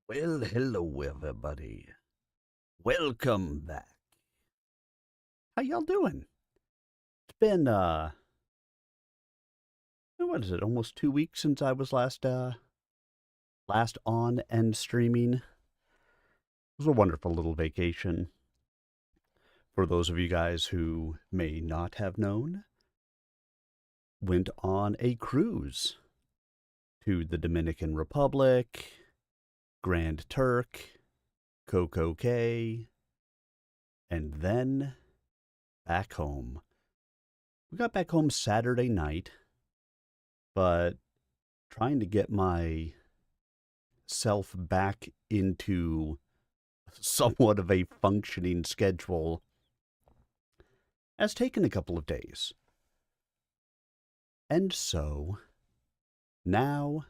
Well, hello everybody. Welcome back. How y'all doing? It's been what is it? Almost 2 weeks since I was last on and streaming. It was a wonderful little vacation. For those of you guys who may not have known, went on a cruise to the Dominican Republic, Grand Turk, Coco Cay, and then back home. We got back home Saturday night, but trying to get myself back into somewhat of a functioning schedule has taken a couple of days. And so now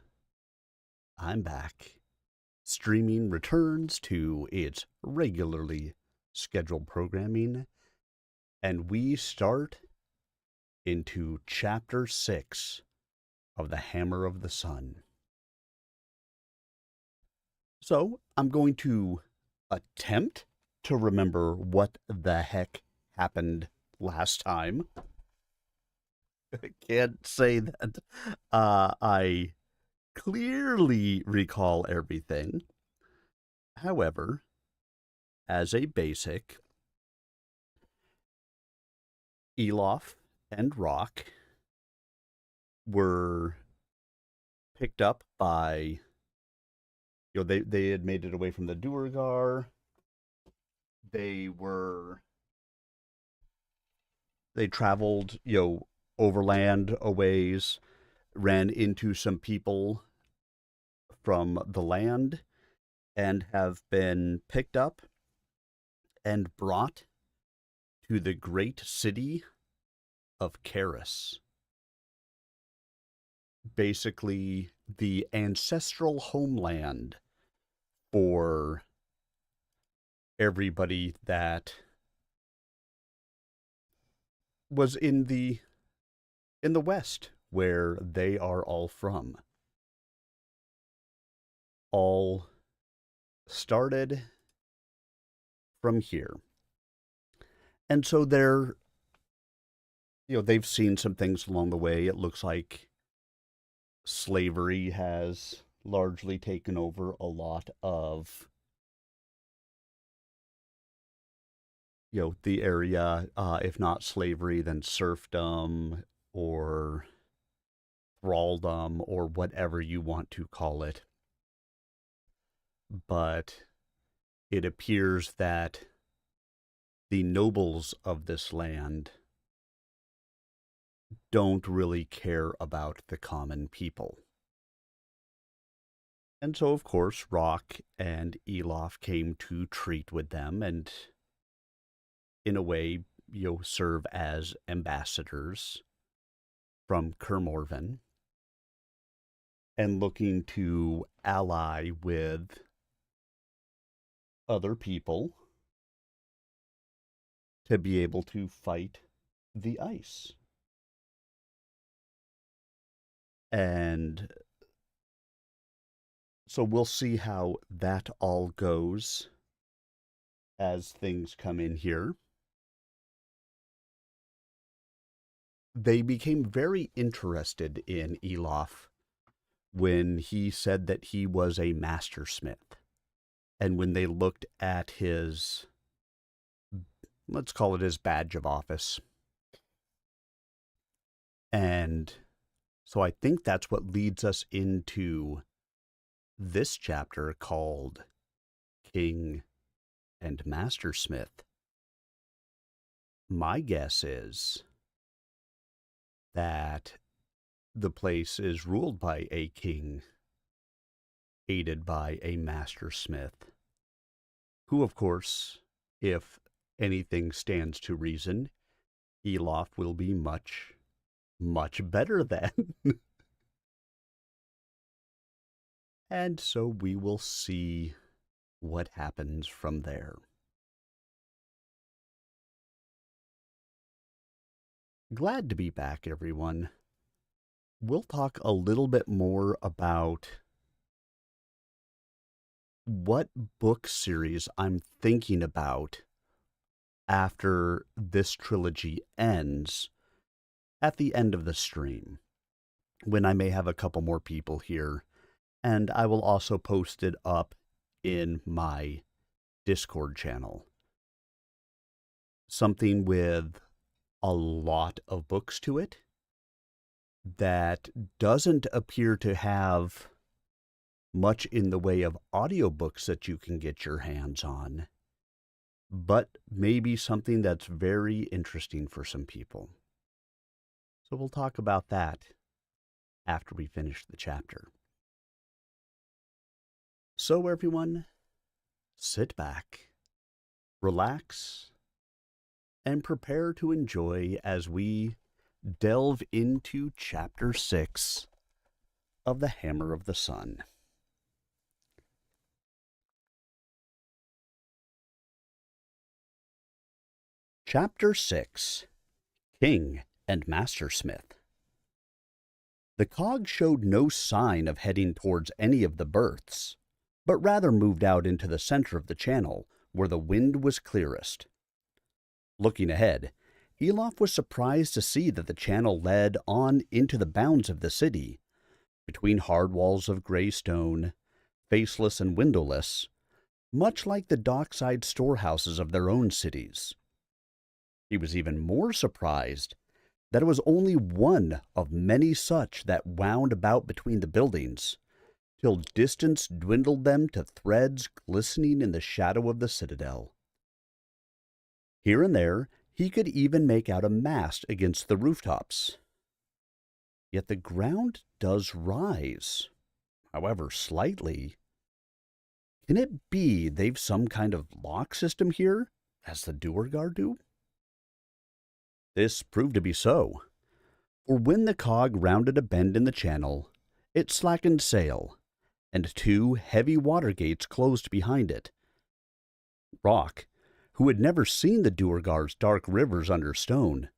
I'm back. Streaming returns to its regularly scheduled programming, and we start into Chapter 6 of The Hammer of the Sun. So I'm going to attempt to remember what the heck happened last time. I can't say that I clearly recall everything. However, as a basic, Elof and Rock were picked up by, they had made it away from the Duergar. They traveled, overland a ways, ran into some people from the land, and have been picked up and brought to the great city of Karis. Basically, the ancestral homeland for everybody that was in the West, where they are all from. All started from here. And so they've seen some things along the way. It looks like slavery has largely taken over a lot of the area, if not slavery, then serfdom or thraldom or whatever you want to call it. But it appears that the nobles of this land don't really care about the common people. And so, of course, Rock and Elof came to treat with them and, in a way, serve as ambassadors from Kermorven and looking to ally with other people to be able to fight the ice. And so we'll see how that all goes as things come in here. They became very interested in Elof when he said that he was a mastersmith. And when they looked at his, let's call it his badge of office. And so I think that's what leads us into this chapter called King and Mastersmith. My guess is that the place is ruled by a king, aided by a mastersmith, who, of course, if anything stands to reason, Elof will be much, much better than. And so we will see what happens from there. Glad to be back, everyone. We'll talk a little bit more about what book series I'm thinking about after this trilogy ends at the end of the stream, when I may have a couple more people here, and I will also post it up in my Discord channel. Something with a lot of books to it that doesn't appear to have much in the way of audiobooks that you can get your hands on, but maybe something that's very interesting for some people. So we'll talk about that after we finish the chapter. So everyone, sit back, relax, and prepare to enjoy as we delve into Chapter 6 of The Hammer of the Sun. Chapter 6, King and Mastersmith. The cog showed no sign of heading towards any of the berths, but rather moved out into the center of the channel where the wind was clearest. Looking ahead, Elof was surprised to see that the channel led on into the bounds of the city, between hard walls of gray stone, faceless and windowless, much like the dockside storehouses of their own cities. He was even more surprised that it was only one of many such that wound about between the buildings, till distance dwindled them to threads glistening in the shadow of the citadel. Here and there he could even make out a mast against the rooftops. Yet the ground does rise, however slightly. Can it be they've some kind of lock system here, as the Duergar do? This proved to be so, for when the cog rounded a bend in the channel, it slackened sail, and two heavy water gates closed behind it. Rock, who had never seen the Duergar's dark rivers under stone,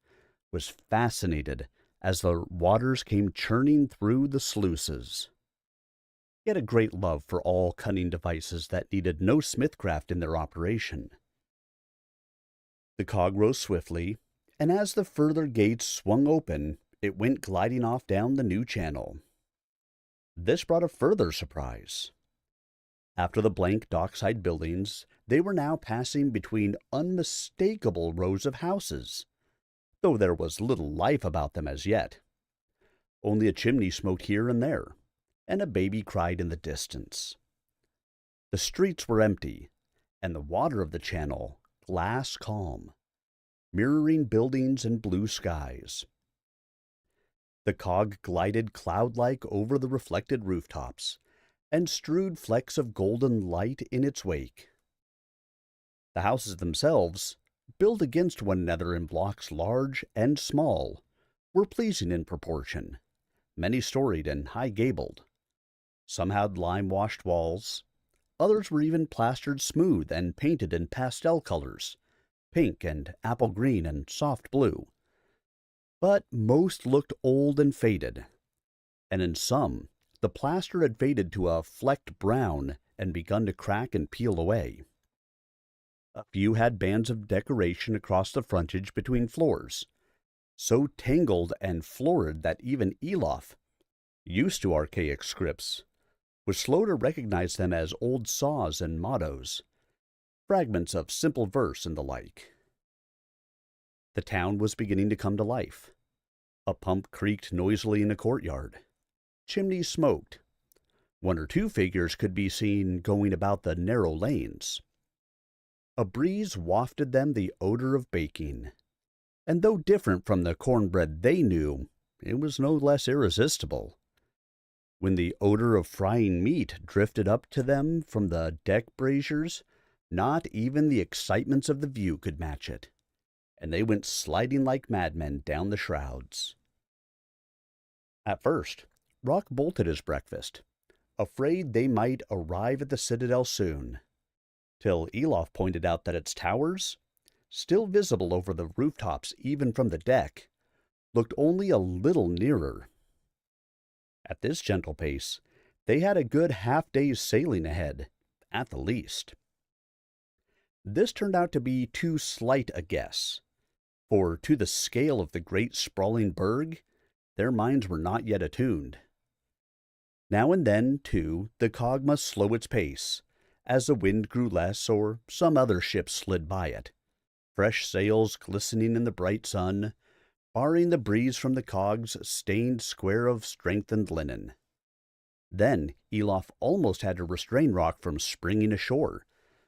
was fascinated as the waters came churning through the sluices. He had a great love for all cunning devices that needed no smithcraft in their operation. The cog rose swiftly, and as the further gates swung open, it went gliding off down the new channel. This brought a further surprise. After the blank dockside buildings, they were now passing between unmistakable rows of houses, though there was little life about them as yet. Only a chimney smoked here and there, and a baby cried in the distance. The streets were empty, and the water of the channel glass calm, mirroring buildings and blue skies. The cog glided cloud-like over the reflected rooftops, and strewed flecks of golden light in its wake. The houses themselves, built against one another in blocks large and small, were pleasing in proportion, many-storied and high-gabled. Some had lime-washed walls, others were even plastered smooth and painted in pastel colors, pink and apple green and soft blue. But most looked old and faded, and in some the plaster had faded to a flecked brown and begun to crack and peel away. A few had bands of decoration across the frontage between floors, so tangled and florid that even Elof, used to archaic scripts, was slow to recognize them as old saws and mottos, fragments of simple verse and the like. The town was beginning to come to life. A pump creaked noisily in a courtyard. Chimneys smoked. One or two figures could be seen going about the narrow lanes. A breeze wafted them the odor of baking, and though different from the cornbread they knew, it was no less irresistible. When the odor of frying meat drifted up to them from the deck braziers, not even the excitements of the view could match it, and they went sliding like madmen down the shrouds. At first, Rock bolted his breakfast, afraid they might arrive at the citadel soon, till Elof pointed out that its towers, still visible over the rooftops even from the deck, looked only a little nearer. At this gentle pace, they had a good half-day's sailing ahead, at the least. This turned out to be too slight a guess, for to the scale of the great sprawling burg, their minds were not yet attuned. Now and then, too, the cog must slow its pace, as the wind grew less or some other ship slid by it, fresh sails glistening in the bright sun, barring the breeze from the cog's stained square of strengthened linen. Then Elof almost had to restrain Rock from springing ashore,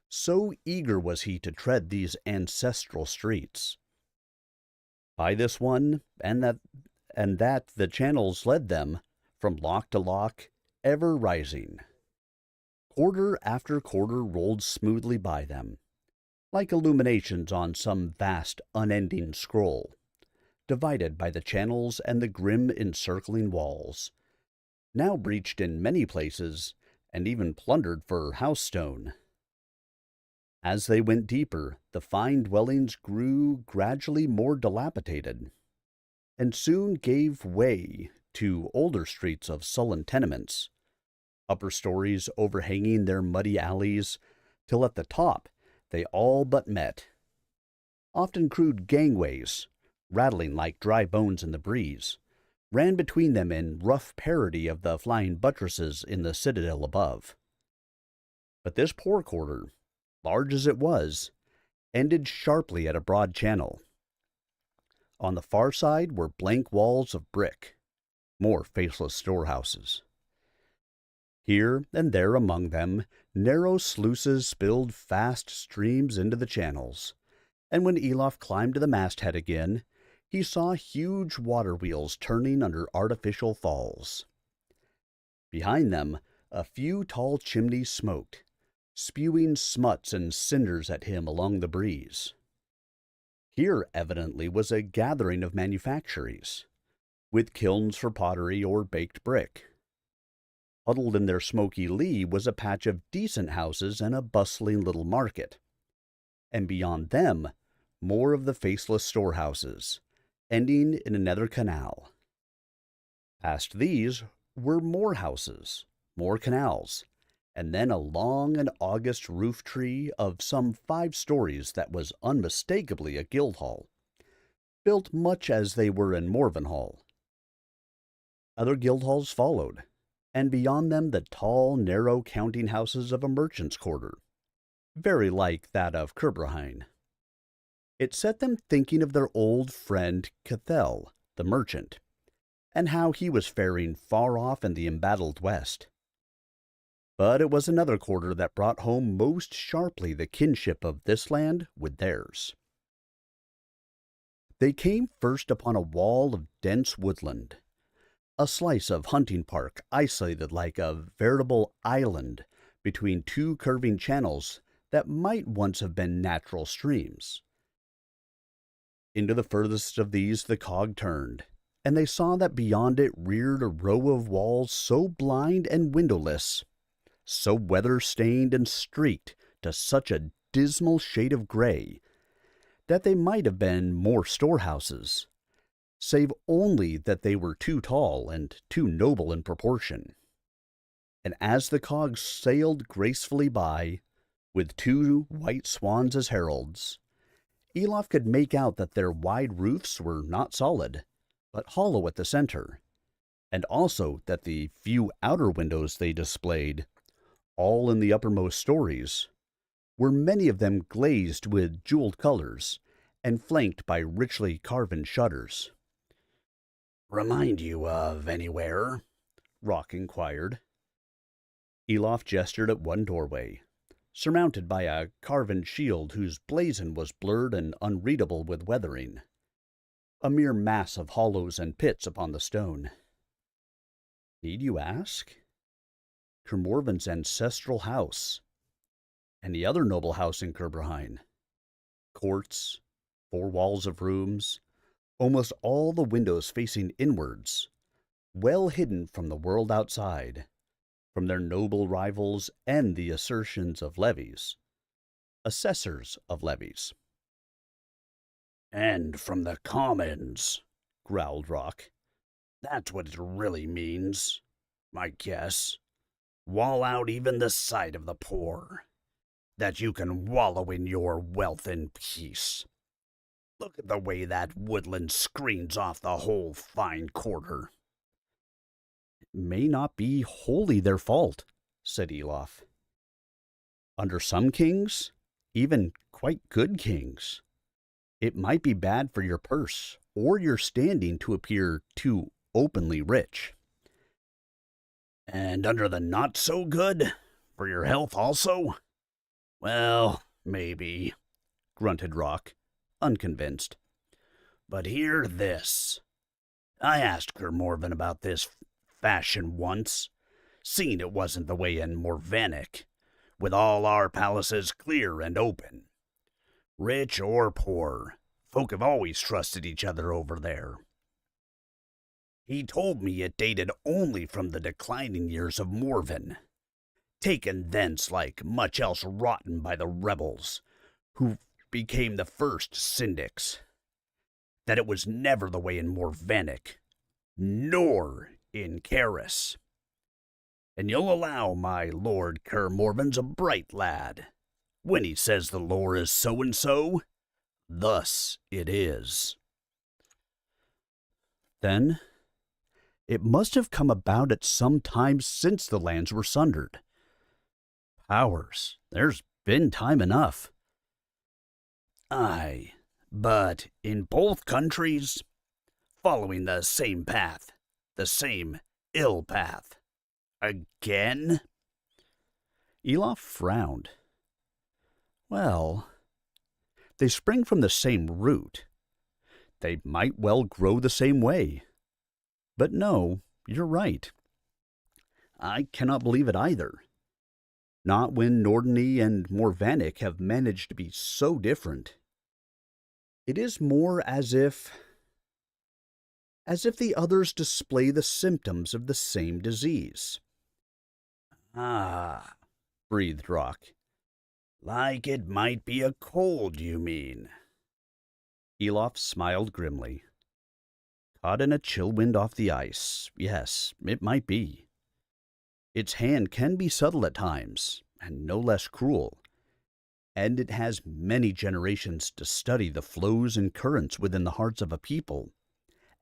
so eager was he to tread these ancestral streets. By this one, and that the channels led them, from lock to lock, ever rising. Quarter after quarter rolled smoothly by them, like illuminations on some vast, unending scroll, divided by the channels and the grim encircling walls, now breached in many places, and even plundered for house stone. As they went deeper, the fine dwellings grew gradually more dilapidated, and soon gave way to older streets of sullen tenements, upper stories overhanging their muddy alleys, till at the top they all but met. Often crude gangways, rattling like dry bones in the breeze, ran between them in rough parody of the flying buttresses in the citadel above. But this poor quarter, large as it was, ended sharply at a broad channel. On the far side were blank walls of brick, more faceless storehouses. Here and there among them, narrow sluices spilled fast streams into the channels, and when Elof climbed to the masthead again, he saw huge water wheels turning under artificial falls. Behind them, a few tall chimneys smoked, spewing smuts and cinders at him along the breeze. Here evidently was a gathering of manufactories, with kilns for pottery or baked brick. Huddled in their smoky lee was a patch of decent houses and a bustling little market, and beyond them more of the faceless storehouses, ending in another canal. Past these were more houses, more canals, and then a long and august roof tree of some 5 stories that was unmistakably a guild hall, built much as they were in Morvenhall. Other guild halls followed, and beyond them the tall, narrow counting houses of a merchant's quarter, very like that of Kerbrahine. It set them thinking of their old friend Cathel, the merchant, and how he was faring far off in the embattled west. But it was another quarter that brought home most sharply the kinship of this land with theirs. They came first upon a wall of dense woodland, a slice of hunting park isolated like a veritable island between 2 curving channels that might once have been natural streams. Into the furthest of these the cog turned, and they saw that beyond it reared a row of walls so blind and windowless, so weather-stained and streaked to such a dismal shade of gray, that they might have been more storehouses, save only that they were too tall and too noble in proportion. And as the cog sailed gracefully by, with 2 white swans as heralds, Elof could make out that their wide roofs were not solid, but hollow at the center, and also that the few outer windows they displayed, all in the uppermost stories, were many of them glazed with jeweled colors, and flanked by richly carven shutters. "Remind you of anywhere?" Rock inquired. Elof gestured at one doorway, surmounted by a carven shield whose blazon was blurred and unreadable with weathering, a mere mass of hollows and pits upon the stone. "Need you ask? Kermorven's ancestral house. Any other noble house in Kerbrahine. Courts, 4 walls of rooms, almost all the windows facing inwards, well hidden from the world outside, from their noble rivals and the assertions of levies, assessors of levies." "And from the commons," growled Rock. "That's what it really means, I guess. wall out even the sight of the poor, that you can wallow in your wealth in peace. Look at the way that woodland screens off the whole fine quarter." "It may not be wholly their fault," said Elof. "Under some kings, even quite good kings, it might be bad for your purse or your standing to appear too openly rich." "And under the not so good, for your health also? Well, maybe," grunted Rock, unconvinced. "But hear this. I asked Kermorven about this fashion once, seeing it wasn't the way in Morvanik, with all our palaces clear and open. Rich or poor, folk have always trusted each other over there. He told me it dated only from the declining years of Morven, taken thence like much else rotten by the rebels, who became the first syndics. That it was never the way in Morvanik, nor in Karis. And you'll allow my Lord Kermorven's a bright lad. When he says the lore is so-and-so, thus it is." "Then it must have come about at some time since the lands were sundered. Powers, there's been time enough." "Aye, but in both countries, following the same path, the same ill path. Again?" Elof frowned. "Well, they spring from the same root. They might well grow the same way. But no, you're right. I cannot believe it either. Not when Norderney and Morvanik have managed to be so different. It is more as if the others display the symptoms of the same disease." "Ah," breathed Rock. "Like it might be a cold, you mean?" Elof smiled grimly. "Caught in a chill wind off the ice, yes, it might be. Its hand can be subtle at times, and no less cruel, and it has many generations to study the flows and currents within the hearts of a people,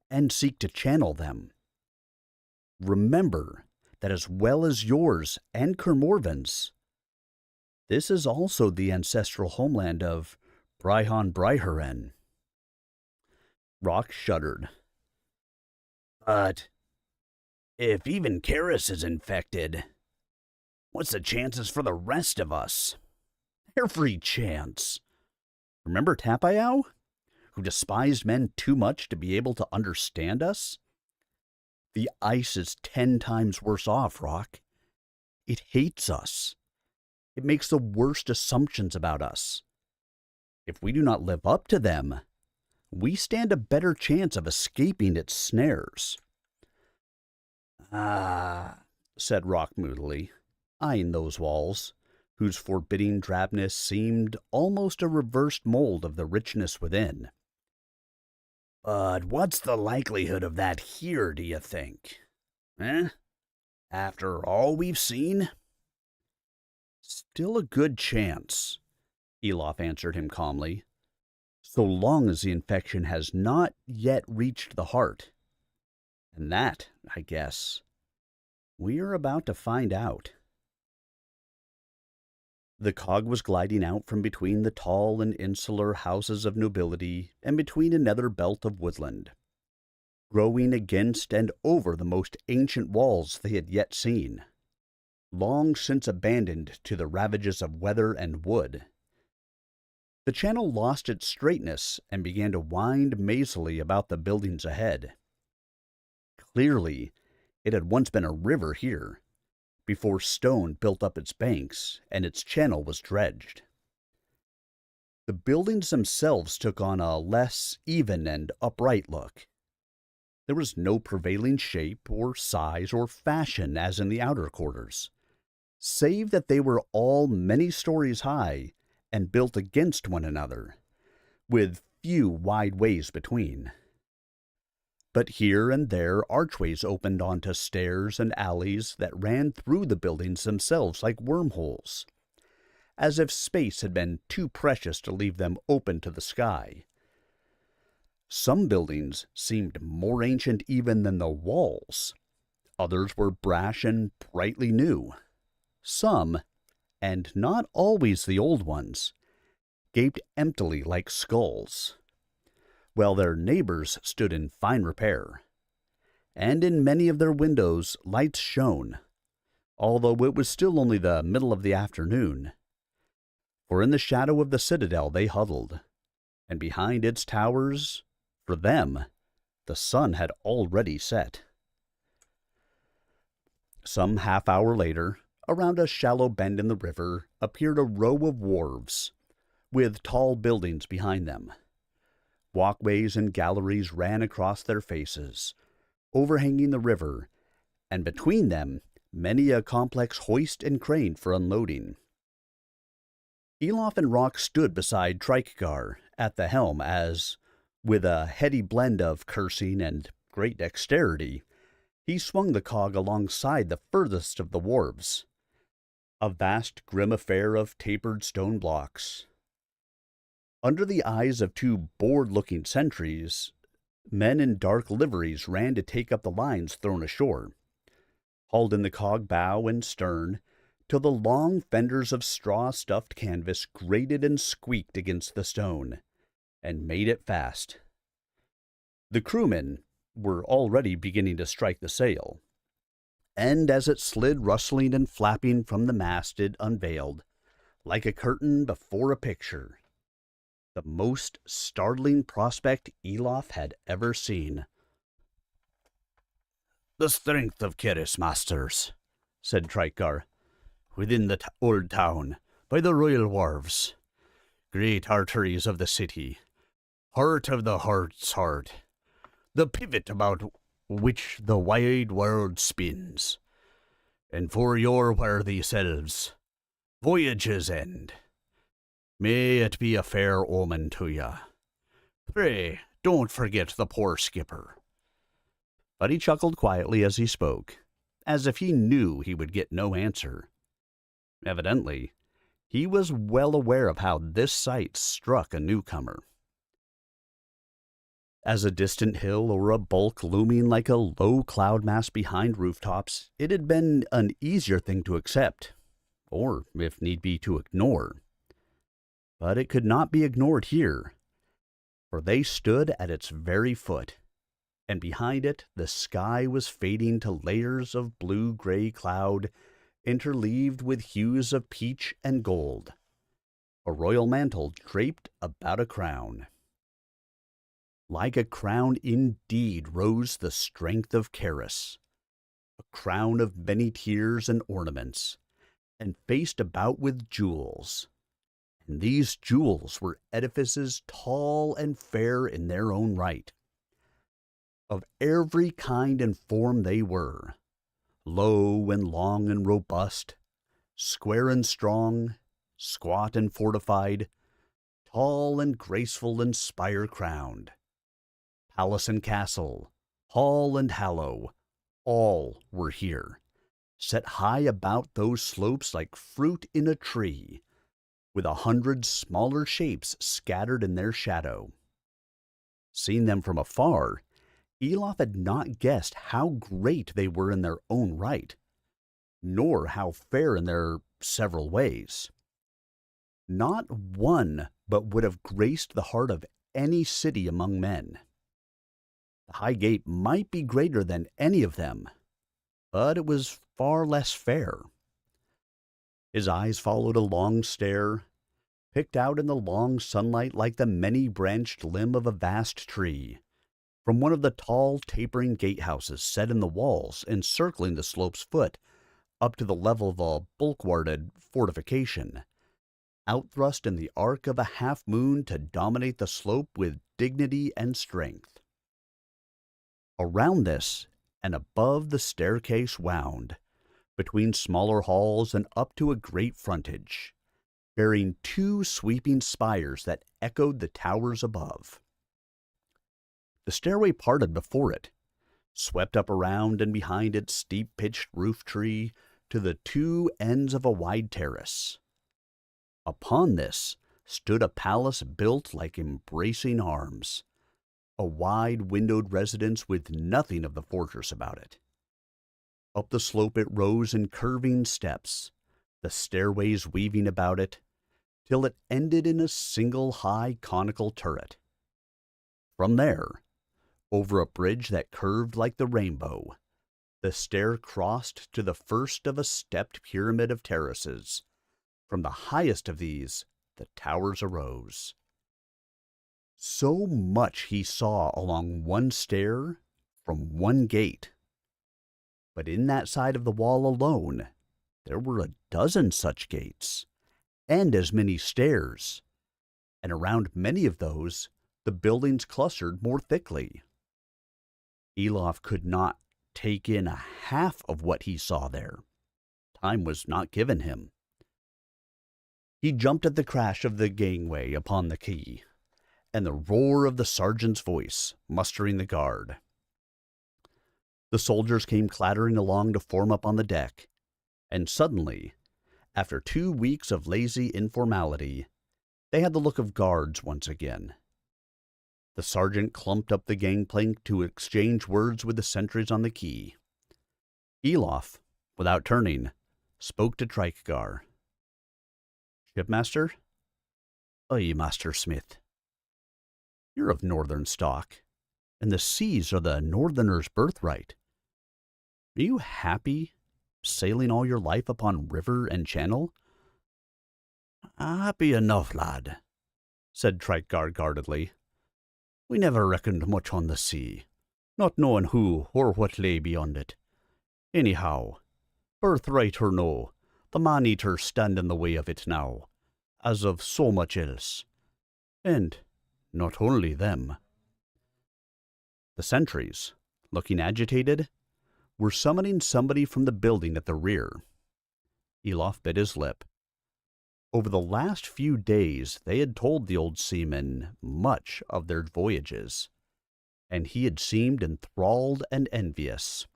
and seek to channel them. Remember that as well as yours and Kermorven's, this is also the ancestral homeland of Brihon Briheren." Rock shuddered. "But if even Karis is infected, what's the chances for the rest of us?" "Every chance. Remember Tapayao, who despised men too much to be able to understand us? The ice is 10 times worse off, Rock. It hates us. It makes the worst assumptions about us. If we do not live up to them, we stand a better chance of escaping its snares." "Ah," said Rock moodily, eyeing those walls, whose forbidding drabness seemed almost a reversed mold of the richness within. "But what's the likelihood of that here, do you think? Eh? After all we've seen?" "Still a good chance," Elof answered him calmly, "so long as the infection has not yet reached the heart. And that, I guess, we are about to find out." The cog was gliding out from between the tall and insular houses of nobility and between another belt of woodland, growing against and over the most ancient walls they had yet seen, long since abandoned to the ravages of weather and wood. The channel lost its straightness and began to wind mazily about the buildings ahead. Clearly, it had once been a river here, before stone built up its banks and its channel was dredged. The buildings themselves took on a less even and upright look. There was no prevailing shape or size or fashion as in the outer quarters, save that they were all many stories high and built against one another, with few wide ways between. But here and there archways opened onto stairs and alleys that ran through the buildings themselves like wormholes, as if space had been too precious to leave them open to the sky. Some buildings seemed more ancient even than the walls. Others were brash and brightly new. Some, and not always the old ones, gaped emptily like skulls, while their neighbors stood in fine repair. And in many of their windows lights shone, although it was still only the middle of the afternoon. For in the shadow of the citadel they huddled, and behind its towers, for them, the sun had already set. Some half-hour later, around a shallow bend in the river, appeared a row of wharves, with tall buildings behind them. Walkways and galleries ran across their faces, overhanging the river, and between them many a complex hoist and crane for unloading. Elof and Rock stood beside Trikegar at the helm as, with a heady blend of cursing and great dexterity, he swung the cog alongside the furthest of the wharves, a vast grim affair of tapered stone blocks. Under the eyes of two bored-looking sentries, men in dark liveries ran to take up the lines thrown ashore, hauled in the cog bow and stern, till the long fenders of straw-stuffed canvas grated and squeaked against the stone, and made it fast. The crewmen were already beginning to strike the sail, and as it slid rustling and flapping from the mast it unveiled, like a curtain before a picture, the most startling prospect Elof had ever seen. "The strength of Keris, masters," said Trikegar, "within the old town, by the royal wharves, great arteries of the city, heart of the heart's heart, the pivot about which the wide world spins, and for your worthy selves, voyage's end. May it be a fair omen to ya. Pray, don't forget the poor skipper." But he chuckled quietly as he spoke, as if he knew he would get no answer. Evidently, he was well aware of how this sight struck a newcomer. As a distant hill or a bulk looming like a low cloud mass behind rooftops, it had been an easier thing to accept, or, if need be, to ignore. But it could not be ignored here, for they stood at its very foot, and behind it the sky was fading to layers of blue-gray cloud interleaved with hues of peach and gold, a royal mantle draped about a crown. Like a crown indeed rose the strength of Keris, a crown of many tiers and ornaments, and faced about with jewels. And these jewels were edifices tall and fair in their own right. Of every kind and form they were, low and long and robust, square and strong, squat and fortified, tall and graceful and spire-crowned. Palace and castle, hall and hallow, all were here, set high about those slopes like fruit in a tree, with 100 smaller shapes scattered in their shadow. Seen them from afar, Elof had not guessed how great they were in their own right, nor how fair in their several ways. Not one but would have graced the heart of any city among men. The High Gate might be greater than any of them, but it was far less fair. His eyes followed a long stair, picked out in the long sunlight like the many-branched limb of a vast tree, from one of the tall, tapering gatehouses set in the walls encircling the slope's foot up to the level of a bulwarked fortification, outthrust in the arc of a half-moon to dominate the slope with dignity and strength. Around this and above the staircase wound, between smaller halls and up to a great frontage, bearing 2 sweeping spires that echoed the towers above. The stairway parted before it, swept up around and behind its steep-pitched roof tree to the two ends of a wide terrace. Upon this stood a palace built like embracing arms, a wide-windowed residence with nothing of the fortress about it. Up the slope it rose in curving steps, the stairways weaving about it, till it ended in a single high conical turret. From there, over a bridge that curved like the rainbow, the stair crossed to the first of a stepped pyramid of terraces. From the highest of these, the towers arose. So much he saw along one stair from one gate. But in that side of the wall alone, there were a dozen such gates, and as many stairs, and around many of those the buildings clustered more thickly. Elof could not take in a half of what he saw there. Time was not given him. He jumped at the crash of the gangway upon the quay, and the roar of the sergeant's voice, mustering the guard. The soldiers came clattering along to form up on the deck, and suddenly, after 2 weeks of lazy informality, they had the look of guards once again. The sergeant clumped up the gangplank to exchange words with the sentries on the quay. Elof, without turning, spoke to Trikegar. "Shipmaster?" "Aye, Master Smith." "You're of northern stock, and the seas are the northerner's birthright. Are you happy sailing all your life upon river and channel?" "Happy enough, lad," said Trikegar guardedly. "We never reckoned much on the sea, not knowing who or what lay beyond it. Anyhow, birthright or no, the man-eaters stand in the way of it now, as of so much else. And not only them." The sentries, looking agitated, were summoning somebody from the building at the rear. Elof bit his lip. Over the last few days they had told the old seaman much of their voyages, and he had seemed enthralled and envious.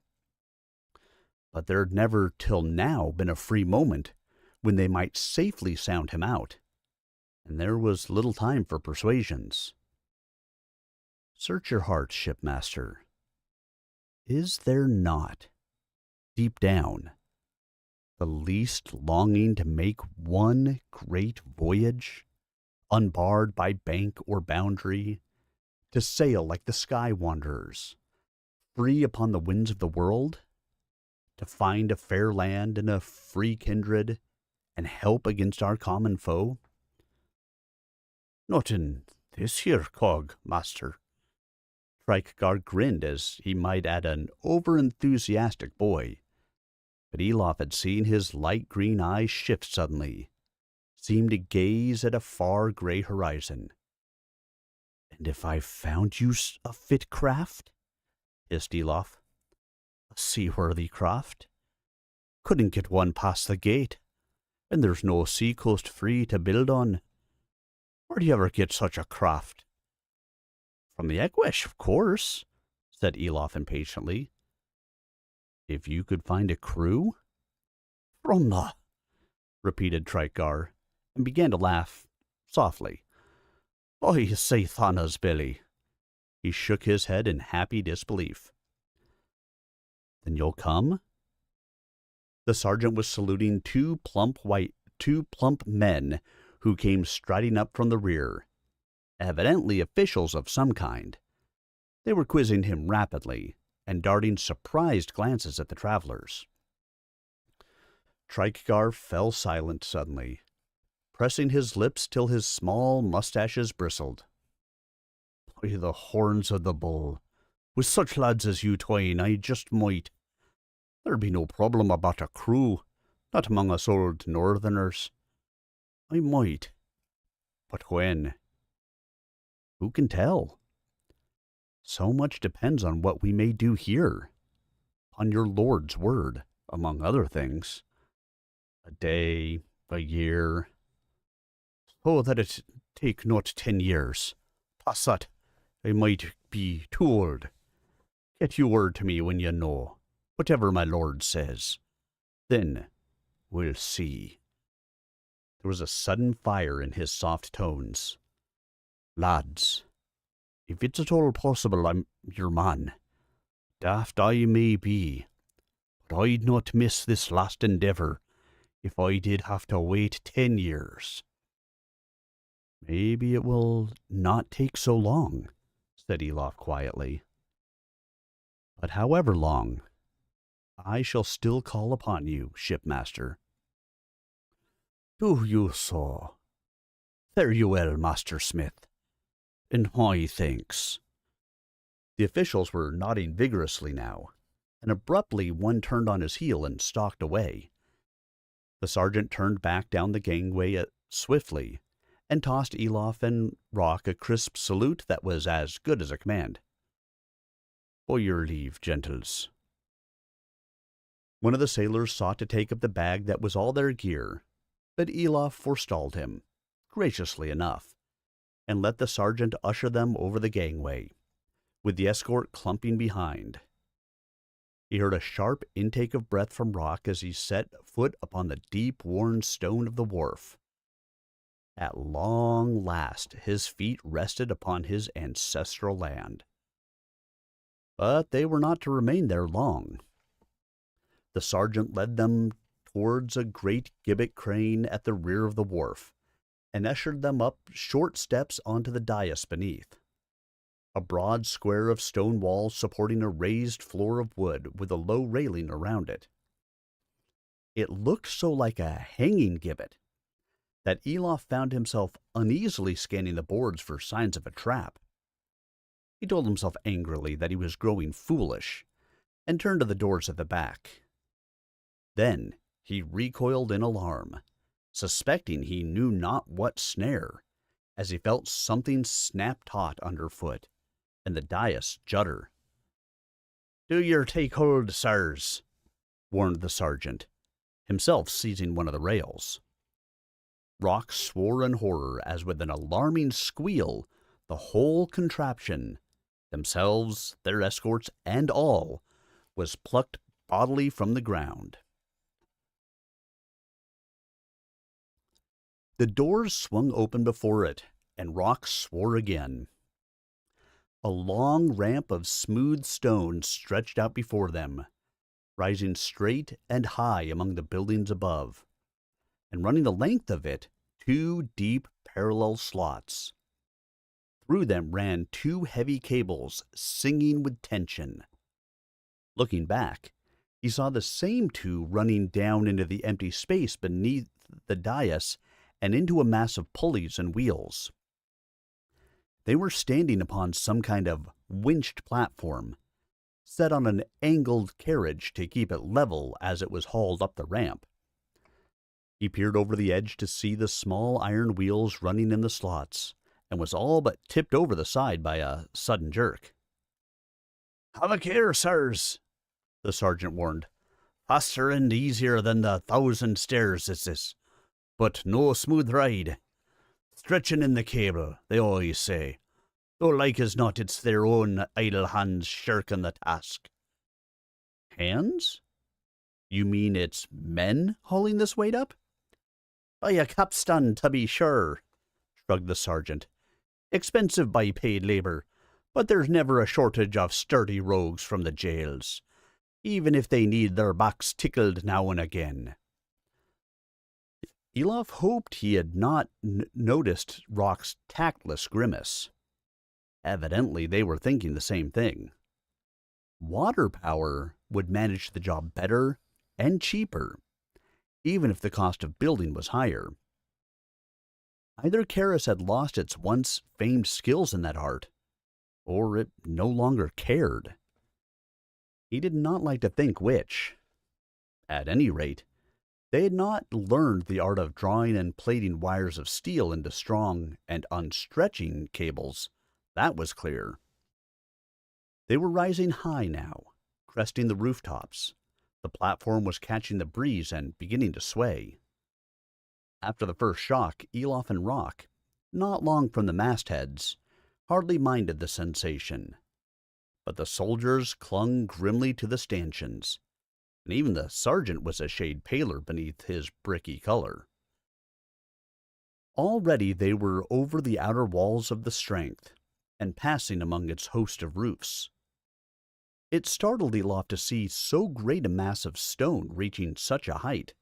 But there had never till now been a free moment when they might safely sound him out, and there was little time for persuasions. "Search your heart, shipmaster. Is there not, deep down, the least longing to make one great voyage, unbarred by bank or boundary, to sail like the sky wanderers, free upon the winds of the world, to find a fair land and a free kindred, and help against our common foe?" "Not in this here cog, master." Trikegar grinned as he might at an over-enthusiastic boy, but Elof had seen his light green eyes shift suddenly, seemed to gaze at a far gray horizon. "And if I found you a fit craft?" hissed Elof. "A seaworthy craft? Couldn't get one past the gate, and there's no sea coast free to build on. Where'd you ever get such a craft?" "From the Egwesh, of course," said Elof impatiently. "If you could find a crew?" "From the," repeated Trikegar, and began to laugh softly. "I say Thana's belly." He shook his head in happy disbelief. "Then you'll come?" The sergeant was saluting two plump men who came striding up from the rear, evidently officials of some kind. They were quizzing him rapidly and darting surprised glances at the travelers. Trikegar fell silent suddenly, pressing his lips till his small mustaches bristled. "By the horns of the bull, with such lads as you twain, I just might. There'd be no problem about a crew, not among us old northerners. I might. But when? Who can tell? So much depends on what we may do here, on your Lord's word, among other things. A day, a year. Oh, that it take not 10 years. Past that, I might be too old. Get you word to me when you know, whatever my lord says. Then we'll see. There was a sudden fire in his soft tones. Lads, if it's at all possible I'm your man, daft I may be, but I'd not miss this last endeavour if I did have to wait 10 years. Maybe it will not take so long, said Elof quietly. But however long, I shall still call upon you, shipmaster. Do you so? Fare you well, Master Smith, and my thanks. The officials were nodding vigorously now, and abruptly one turned on his heel and stalked away. The sergeant turned back down the gangway swiftly, and tossed Elof and Rock a crisp salute that was as good as a command. By your leave, gentles. One of the sailors sought to take up the bag that was all their gear, but Elof forestalled him, graciously enough, and let the sergeant usher them over the gangway, with the escort clumping behind. He heard a sharp intake of breath from Rock as he set foot upon the deep, worn stone of the wharf. At long last his feet rested upon his ancestral land. But they were not to remain there long. The sergeant led them towards a great gibbet crane at the rear of the wharf, and ushered them up short steps onto the dais beneath. A broad square of stone walls supporting a raised floor of wood with a low railing around it. It looked so like a hanging gibbet that Elof found himself uneasily scanning the boards for signs of a trap. He told himself angrily that he was growing foolish, and turned to the doors at the back. Then he recoiled in alarm, suspecting he knew not what snare, as he felt something snap taut underfoot, and the dais judder. "Do yer take hold, sirs," warned the sergeant, himself seizing one of the rails. Rock swore in horror as with an alarming squeal the whole contraption, themselves, their escorts, and all, was plucked bodily from the ground. The doors swung open before it, and Rock swore again. A long ramp of smooth stone stretched out before them, rising straight and high among the buildings above, and running the length of it 2 deep parallel slots. Through them ran 2 heavy cables singing with tension. Looking back, he saw the same 2 running down into the empty space beneath the dais and into a mass of pulleys and wheels. They were standing upon some kind of winched platform, set on an angled carriage to keep it level as it was hauled up the ramp. He peered over the edge to see the small iron wheels running in the slots, and was all but tipped over the side by a sudden jerk. "Have a care, sirs," the sergeant warned. "Faster and easier than the 1,000 stairs is this, but no smooth ride. Stretching in the cable, they always say, though like as not it's their own idle hands shirking the task." "Hands? You mean it's men hauling this weight up?" "By a capstan, to be sure," shrugged the sergeant. "Expensive by paid labour, but there's never a shortage of sturdy rogues from the jails, even if they need their backs tickled now and again." Elof hoped he had not noticed Rock's tactless grimace. Evidently, they were thinking the same thing. Water power would manage the job better and cheaper, even if the cost of building was higher. Either Karis had lost its once famed skills in that art, or it no longer cared. He did not like to think which. At any rate, they had not learned the art of drawing and plaiting wires of steel into strong and unstretching cables. That was clear. They were rising high now, cresting the rooftops. The platform was catching the breeze and beginning to sway. After the first shock, Elof and Rock, not long from the mastheads, hardly minded the sensation, but the soldiers clung grimly to the stanchions, and even the sergeant was a shade paler beneath his bricky color. Already they were over the outer walls of the Strength, and passing among its host of roofs. It startled Elof to see so great a mass of stone reaching such a height.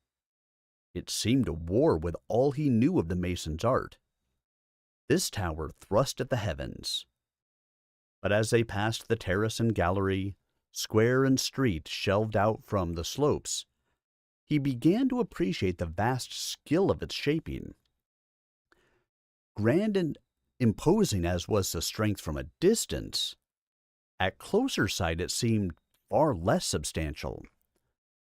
It seemed a war with all he knew of the mason's art. This tower thrust at the heavens. But as they passed the terrace and gallery, square and street shelved out from the slopes, he began to appreciate the vast skill of its shaping. Grand and imposing as was the Strength from a distance, at closer sight it seemed far less substantial,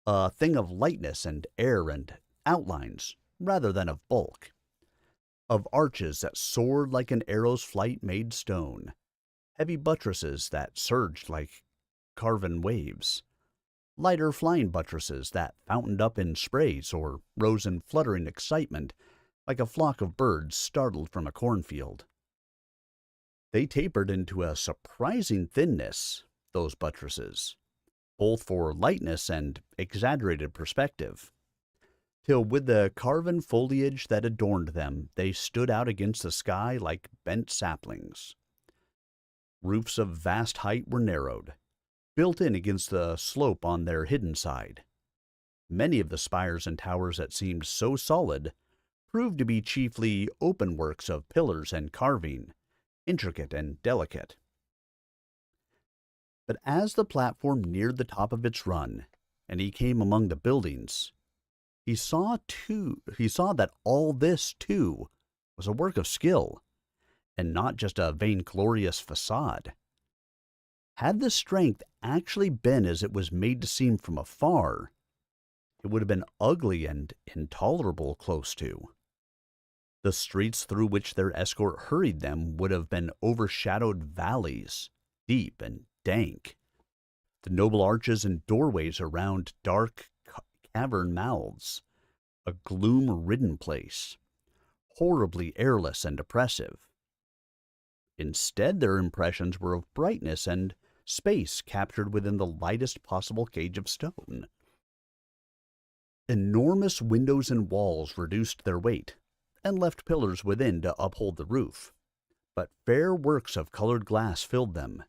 a thing of lightness and air and outlines rather than of bulk, of arches that soared like an arrow's flight made stone, heavy buttresses that surged like carven waves, lighter flying buttresses that fountained up in sprays or rose in fluttering excitement like a flock of birds startled from a cornfield. They tapered into a surprising thinness, those buttresses, both for lightness and exaggerated perspective, till with the carven foliage that adorned them, they stood out against the sky like bent saplings. Roofs of vast height were narrowed, built in against the slope on their hidden side. Many of the spires and towers that seemed so solid proved to be chiefly open works of pillars and carving, intricate and delicate. But as the platform neared the top of its run, and he came among the buildings, he saw that all this, too, was a work of skill, and not just a vainglorious facade. Had the Strength actually been as it was made to seem from afar, it would have been ugly and intolerable close to. The streets through which their escort hurried them would have been overshadowed valleys, deep and dank. The noble arches and doorways around dark cavern mouths, a gloom-ridden place, horribly airless and oppressive. Instead, their impressions were of brightness and space captured within the lightest possible cage of stone. Enormous windows and walls reduced their weight, and left pillars within to uphold the roof, but fair works of colored glass filled them,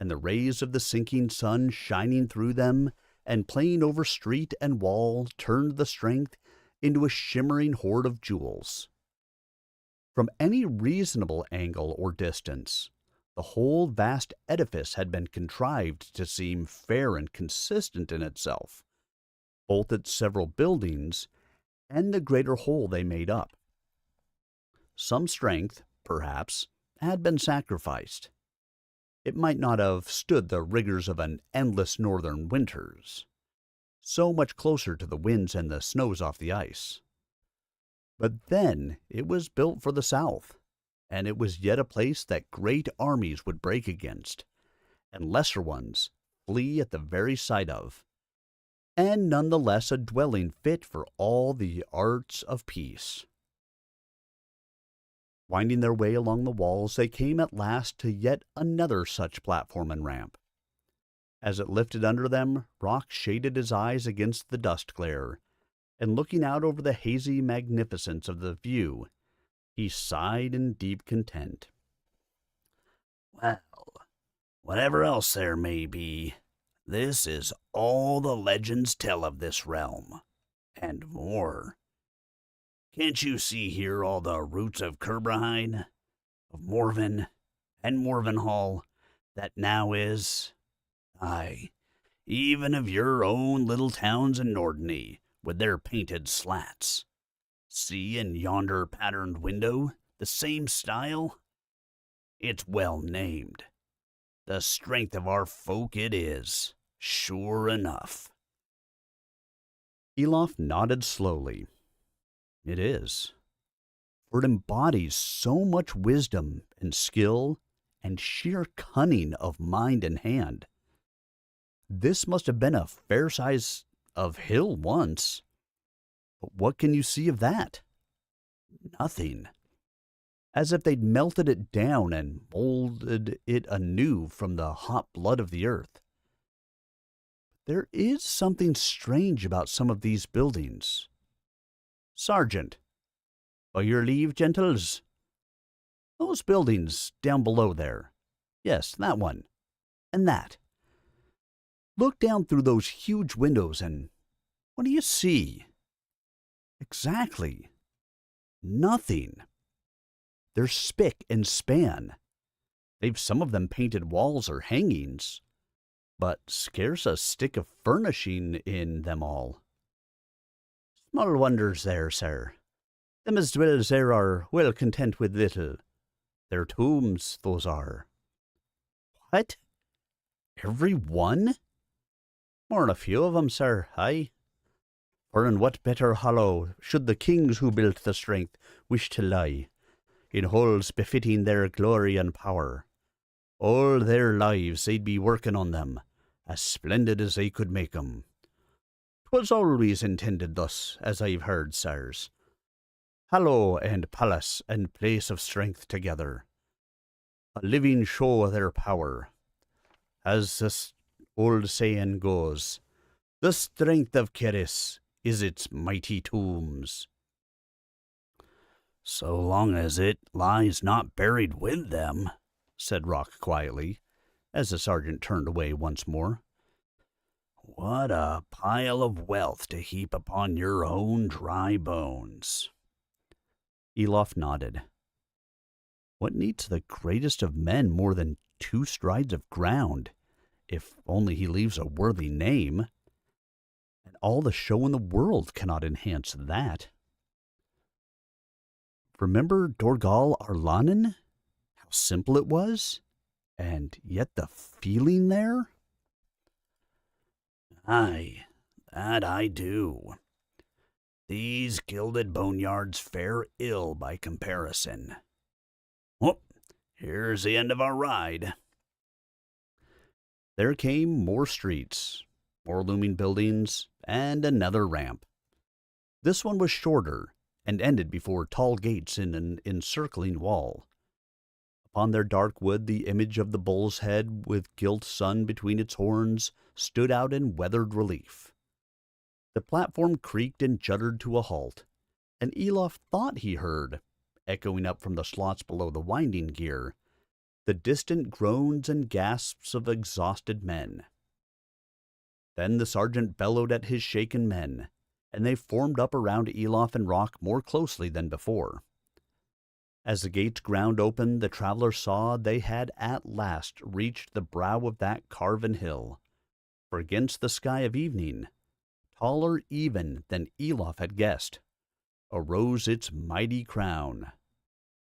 and the rays of the sinking sun shining through them and playing over street and wall turned the Strength into a shimmering hoard of jewels. From any reasonable angle or distance, the whole vast edifice had been contrived to seem fair and consistent in itself, both its several buildings and the greater whole they made up. Some strength, perhaps, had been sacrificed. It might not have stood the rigors of an endless northern winters, so much closer to the winds and the snows off the ice. But then it was built for the South, and it was yet a place that great armies would break against, and lesser ones flee at the very sight of, and none the less a dwelling fit for all the arts of peace. Winding their way along the walls, they came at last to yet another such platform and ramp. As it lifted under them, Rock shaded his eyes against the dust glare, and looking out over the hazy magnificence of the view, he sighed in deep content. Well, whatever else there may be, this is all the legends tell of this realm, and more. Can't you see here all the roots of Kerbrahide, of Morven, and Morvenhall, that now is? Aye, even of your own little towns in Nordney, with their painted slats. See in yonder patterned window, the same style? It's well named. The strength of our folk it is, sure enough. Elof nodded slowly. It is, for it embodies so much wisdom and skill and sheer cunning of mind and hand. This must have been a fair size of hill once, but what can you see of that? Nothing. as if they'd melted it down and molded it anew from the hot blood of the earth. There is something strange about some of these buildings. Sergeant, by your leave, gentles. Those buildings down below there. Yes, that one. And that. Look down through those huge windows and what do you see? Exactly. Nothing. They're spick and span. They've some of them painted walls or hangings, but scarce a stick of furnishing in them all. Small wonders there, sir. Them as dwells there are well content with little. Their tombs, those are. What? Every one? More'n a few of 'em, sir, aye. For in what better hollow should the kings who built the strength wish to lie? In holes befitting their glory and power. All their lives they'd be working on them, as splendid as they could make 'em. 'Twas always intended thus, as I've heard, sirs. Hollow and palace and place of strength together. A living show of their power. As this old saying goes, the strength of Keris is its mighty tombs. So long as it lies not buried with them, said Rock quietly, as the sergeant turned away once more. What a pile of wealth to heap upon your own dry bones. Elof nodded. What needs the greatest of men more than 2 strides of ground, if only he leaves a worthy name? And all the show in the world cannot enhance that. Remember Dorgal Arlanen? How simple it was? And yet the feeling there? Aye, that I do. These gilded boneyards fare ill by comparison. Oh, here's the end of our ride. There came more streets, more looming buildings, and another ramp. This one was shorter, and ended before tall gates in an encircling wall. Upon their dark wood the image of the bull's head with gilt sun between its horns stood out in weathered relief. The platform creaked and juddered to a halt, and Elof thought he heard, echoing up from the slots below the winding gear, the distant groans and gasps of exhausted men. Then the sergeant bellowed at his shaken men, and they formed up around Elof and Rock more closely than before. As the gates ground open, the traveler saw they had at last reached the brow of that carven hill, for against the sky of evening, taller even than Elof had guessed, arose its mighty crown,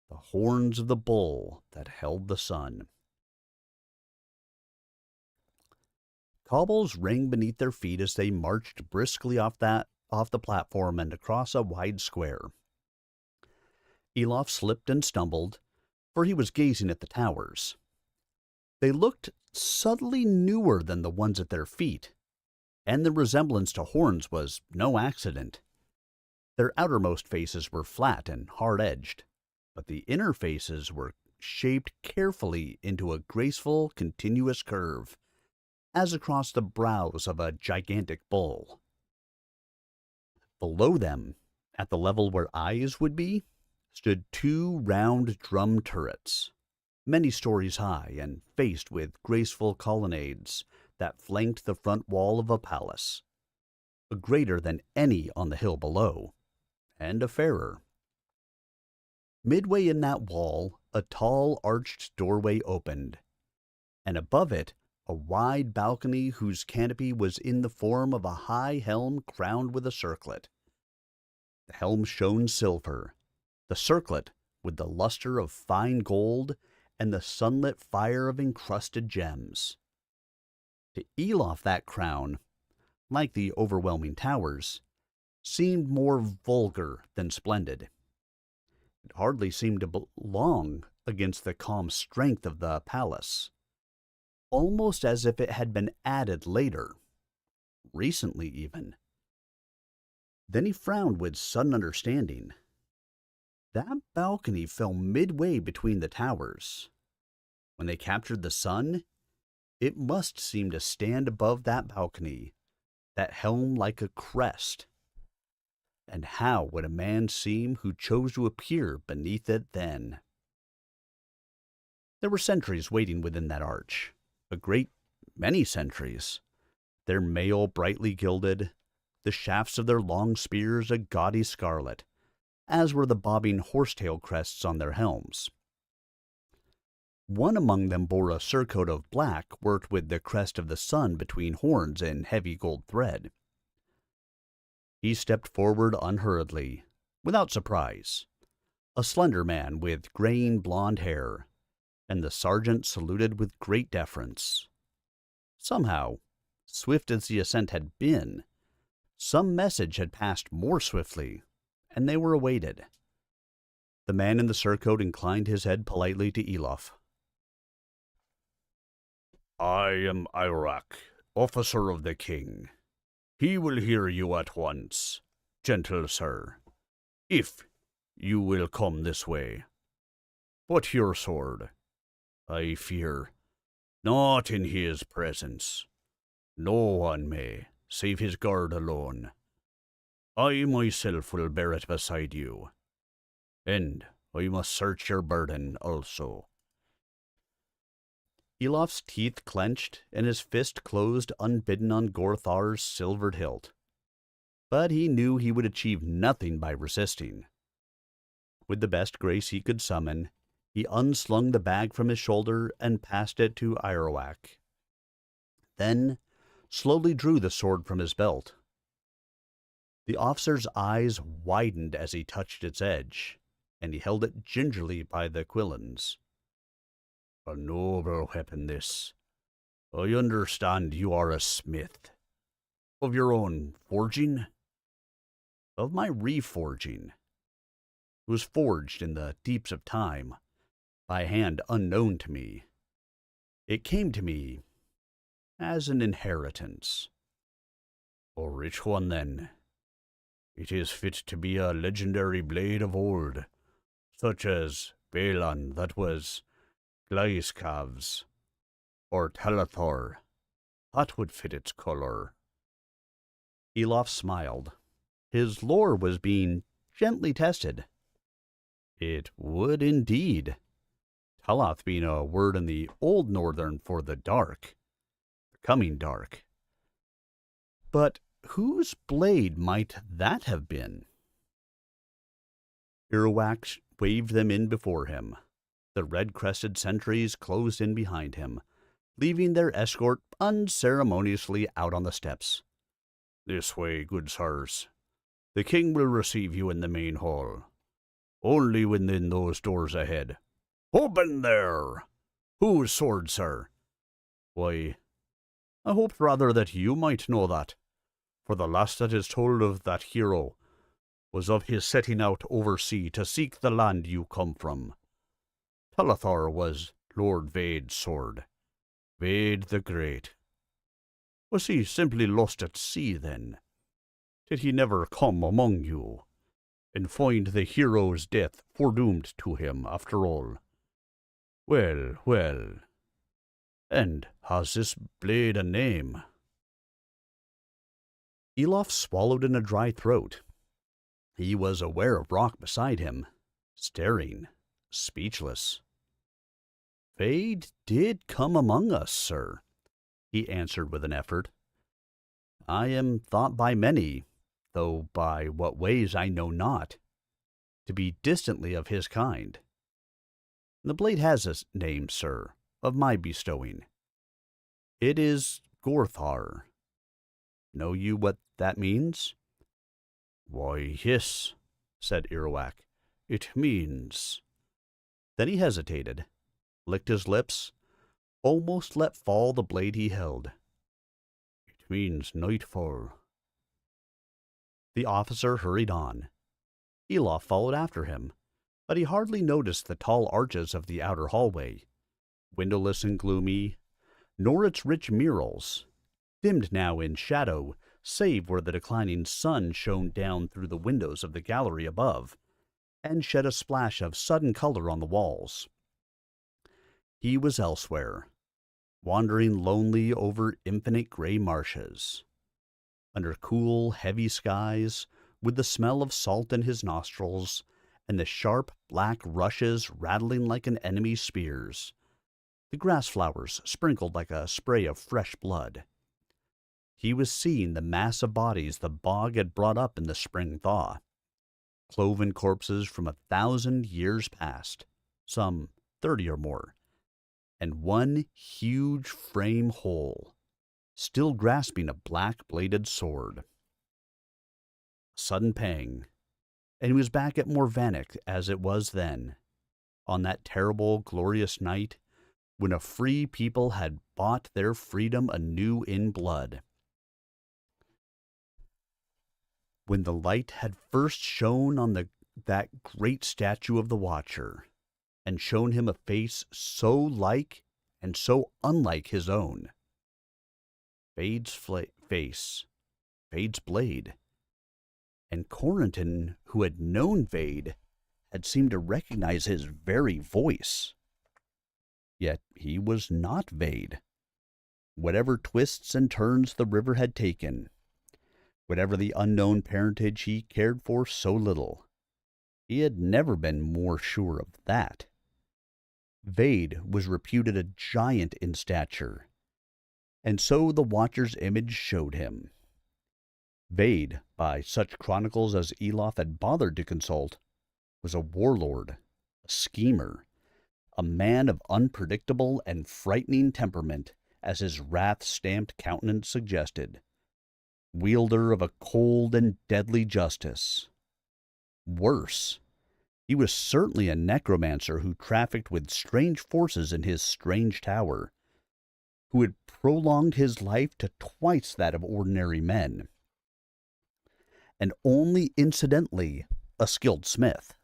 the horns of the bull that held the sun. Cobbles rang beneath their feet as they marched briskly off the platform and across a wide square. Elof slipped and stumbled, for he was gazing at the towers. They looked subtly newer than the ones at their feet, and the resemblance to horns was no accident. Their outermost faces were flat and hard-edged, but the inner faces were shaped carefully into a graceful, continuous curve, as across the brows of a gigantic bull. Below them, at the level where eyes would be, stood 2 round drum turrets, many stories high and faced with graceful colonnades that flanked the front wall of a palace, a greater than any on the hill below, and a fairer. Midway in that wall, a tall arched doorway opened, and above it a wide balcony whose canopy was in the form of a high helm crowned with a circlet. The helm shone silver, the circlet with the luster of fine gold and the sunlit fire of encrusted gems. To Elof that crown, like the overwhelming towers, seemed more vulgar than splendid. It hardly seemed to belong against the calm strength of the palace, almost as if it had been added later, recently even. Then he frowned with sudden understanding. That balcony fell midway between the towers. When they captured the sun, it must seem to stand above that balcony, that helm like a crest. And how would a man seem who chose to appear beneath it then? There were sentries waiting within that arch, a great many sentries, their mail brightly gilded, the shafts of their long spears a gaudy scarlet, as were the bobbing horsetail crests on their helms. One among them bore a surcoat of black worked with the crest of the sun between horns in heavy gold thread. He stepped forward unhurriedly, without surprise, a slender man with graying blond hair, and the sergeant saluted with great deference. Somehow, swift as the ascent had been, some message had passed more swiftly, and they were awaited. The man in the surcoat inclined his head politely to Elof. I am Iroak, officer of the king. He will hear you at once, gentle sir, if you will come this way. But your sword, I fear, not in his presence. No one may, save his guard alone. I myself will bear it beside you, and I must search your burden also. Elof's teeth clenched and his fist closed unbidden on Gorthar's silvered hilt. But he knew he would achieve nothing by resisting. With the best grace he could summon, he unslung the bag from his shoulder and passed it to Iroak. Then slowly drew the sword from his belt. The officer's eyes widened as he touched its edge, and he held it gingerly by the quillins. A noble weapon this. I understand you are a smith. Of your own forging? Of my reforging. It was forged in the deeps of time, by a hand unknown to me. It came to me as an inheritance. A rich one, then. It is fit to be a legendary blade of old, such as Balan that was Glaiscav's, or Talathor. That would fit its color. Elof smiled. His lore was being gently tested. It would indeed. Talath being a word in the Old Northern for the dark, coming dark. But whose blade might that have been? Iroak waved them in before him. The red-crested sentries closed in behind him, leaving their escort unceremoniously out on the steps. This way, good sirs. The king will receive you in the main hall. Only within those doors ahead. Open there! Whose sword, sir? Why, I hoped rather that you might know that, for the last that is told of that hero was of his setting out oversea to seek the land you come from. Talathor was Lord Vade's sword, Vade the Great. Was he simply lost at sea, then? Did he never come among you, and find the hero's death foredoomed to him after all? Well, well, and has this blade a name? Elof swallowed in a dry throat. He was aware of Rock beside him, staring, speechless. Vade did come among us, sir, he answered with an effort. I am thought by many, though by what ways I know not, to be distantly of his kind. The blade has a name, sir, of my bestowing. It is Gorthar. Know you what that means? Why, yes, said Iroak. It means... Then he hesitated, licked his lips, almost let fall the blade he held. It means nightfall. The officer hurried on. Elof followed after him, but he hardly noticed the tall arches of the outer hallway, windowless and gloomy, nor its rich murals, dimmed now in shadow, save where the declining sun shone down through the windows of the gallery above, and shed a splash of sudden color on the walls. He was elsewhere, wandering lonely over infinite gray marshes, under cool, heavy skies, with the smell of salt in his nostrils and the sharp black rushes rattling like an enemy's spears, the grass flowers sprinkled like a spray of fresh blood. He was seeing the mass of bodies the bog had brought up in the spring thaw, cloven corpses from 1,000 years past, some 30 or more, and one huge frame hole, still grasping a black-bladed sword. A sudden pang, and he was back at Morvanik as it was then, on that terrible, glorious night when a free people had bought their freedom anew in blood. When the light had first shone on that great statue of the Watcher, and shown him a face so like and so unlike his own. Vade's face, Vade's blade, and Corentin, who had known Vade, had seemed to recognize his very voice. Yet he was not Vade. Whatever twists and turns the river had taken, whatever the unknown parentage he cared for so little, he had never been more sure of that. Vade was reputed a giant in stature, and so the Watcher's image showed him. Vade, by such chronicles as Elof had bothered to consult, was a warlord, a schemer, a man of unpredictable and frightening temperament, as his wrath-stamped countenance suggested, wielder of a cold and deadly justice. Worse, he was certainly a necromancer who trafficked with strange forces in his strange tower, who had prolonged his life to twice that of ordinary men, and only incidentally a skilled smith.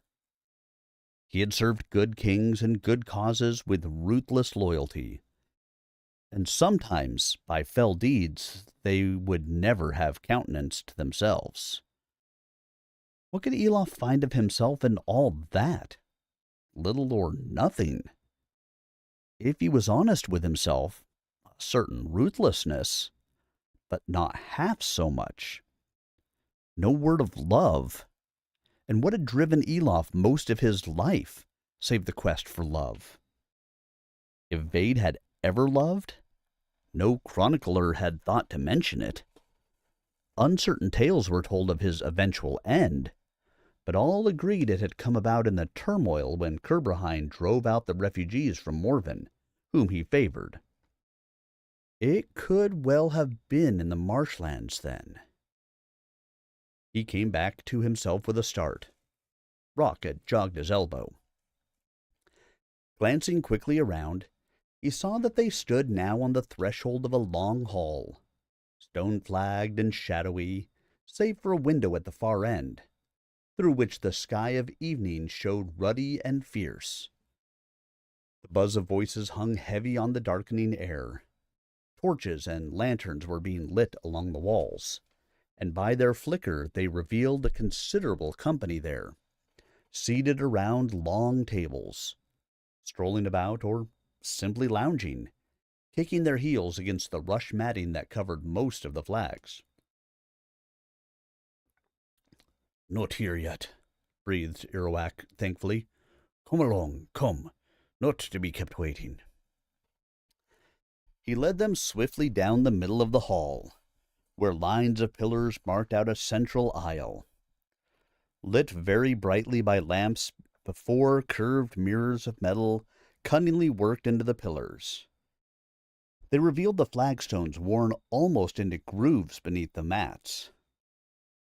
He had served good kings and good causes with ruthless loyalty, and sometimes by fell deeds they would never have countenanced themselves. What could Elof find of himself in all that? Little or nothing. If he was honest with himself, a certain ruthlessness, but not half so much. No word of love. And what had driven Elof most of his life, save the quest for love? If Vade had ever loved, no chronicler had thought to mention it. Uncertain tales were told of his eventual end, but all agreed it had come about in the turmoil when Kerbrahine drove out the refugees from Morven, whom he favored. It could well have been in the marshlands then. He came back to himself with a start. Rock had jogged his elbow. Glancing quickly around, he saw that they stood now on the threshold of a long hall, stone-flagged and shadowy, save for a window at the far end, through which the sky of evening showed ruddy and fierce. The buzz of voices hung heavy on the darkening air. Torches and lanterns were being lit along the walls, and by their flicker they revealed a considerable company there, seated around long tables, strolling about or simply lounging, kicking their heels against the rush matting that covered most of the flags. "Not here yet," breathed Iroquois thankfully. "Come along, come. Not to be kept waiting." He led them swiftly down the middle of the hall, where lines of pillars marked out a central aisle, lit very brightly by lamps before curved mirrors of metal cunningly worked into the pillars. They revealed the flagstones worn almost into grooves beneath the mats.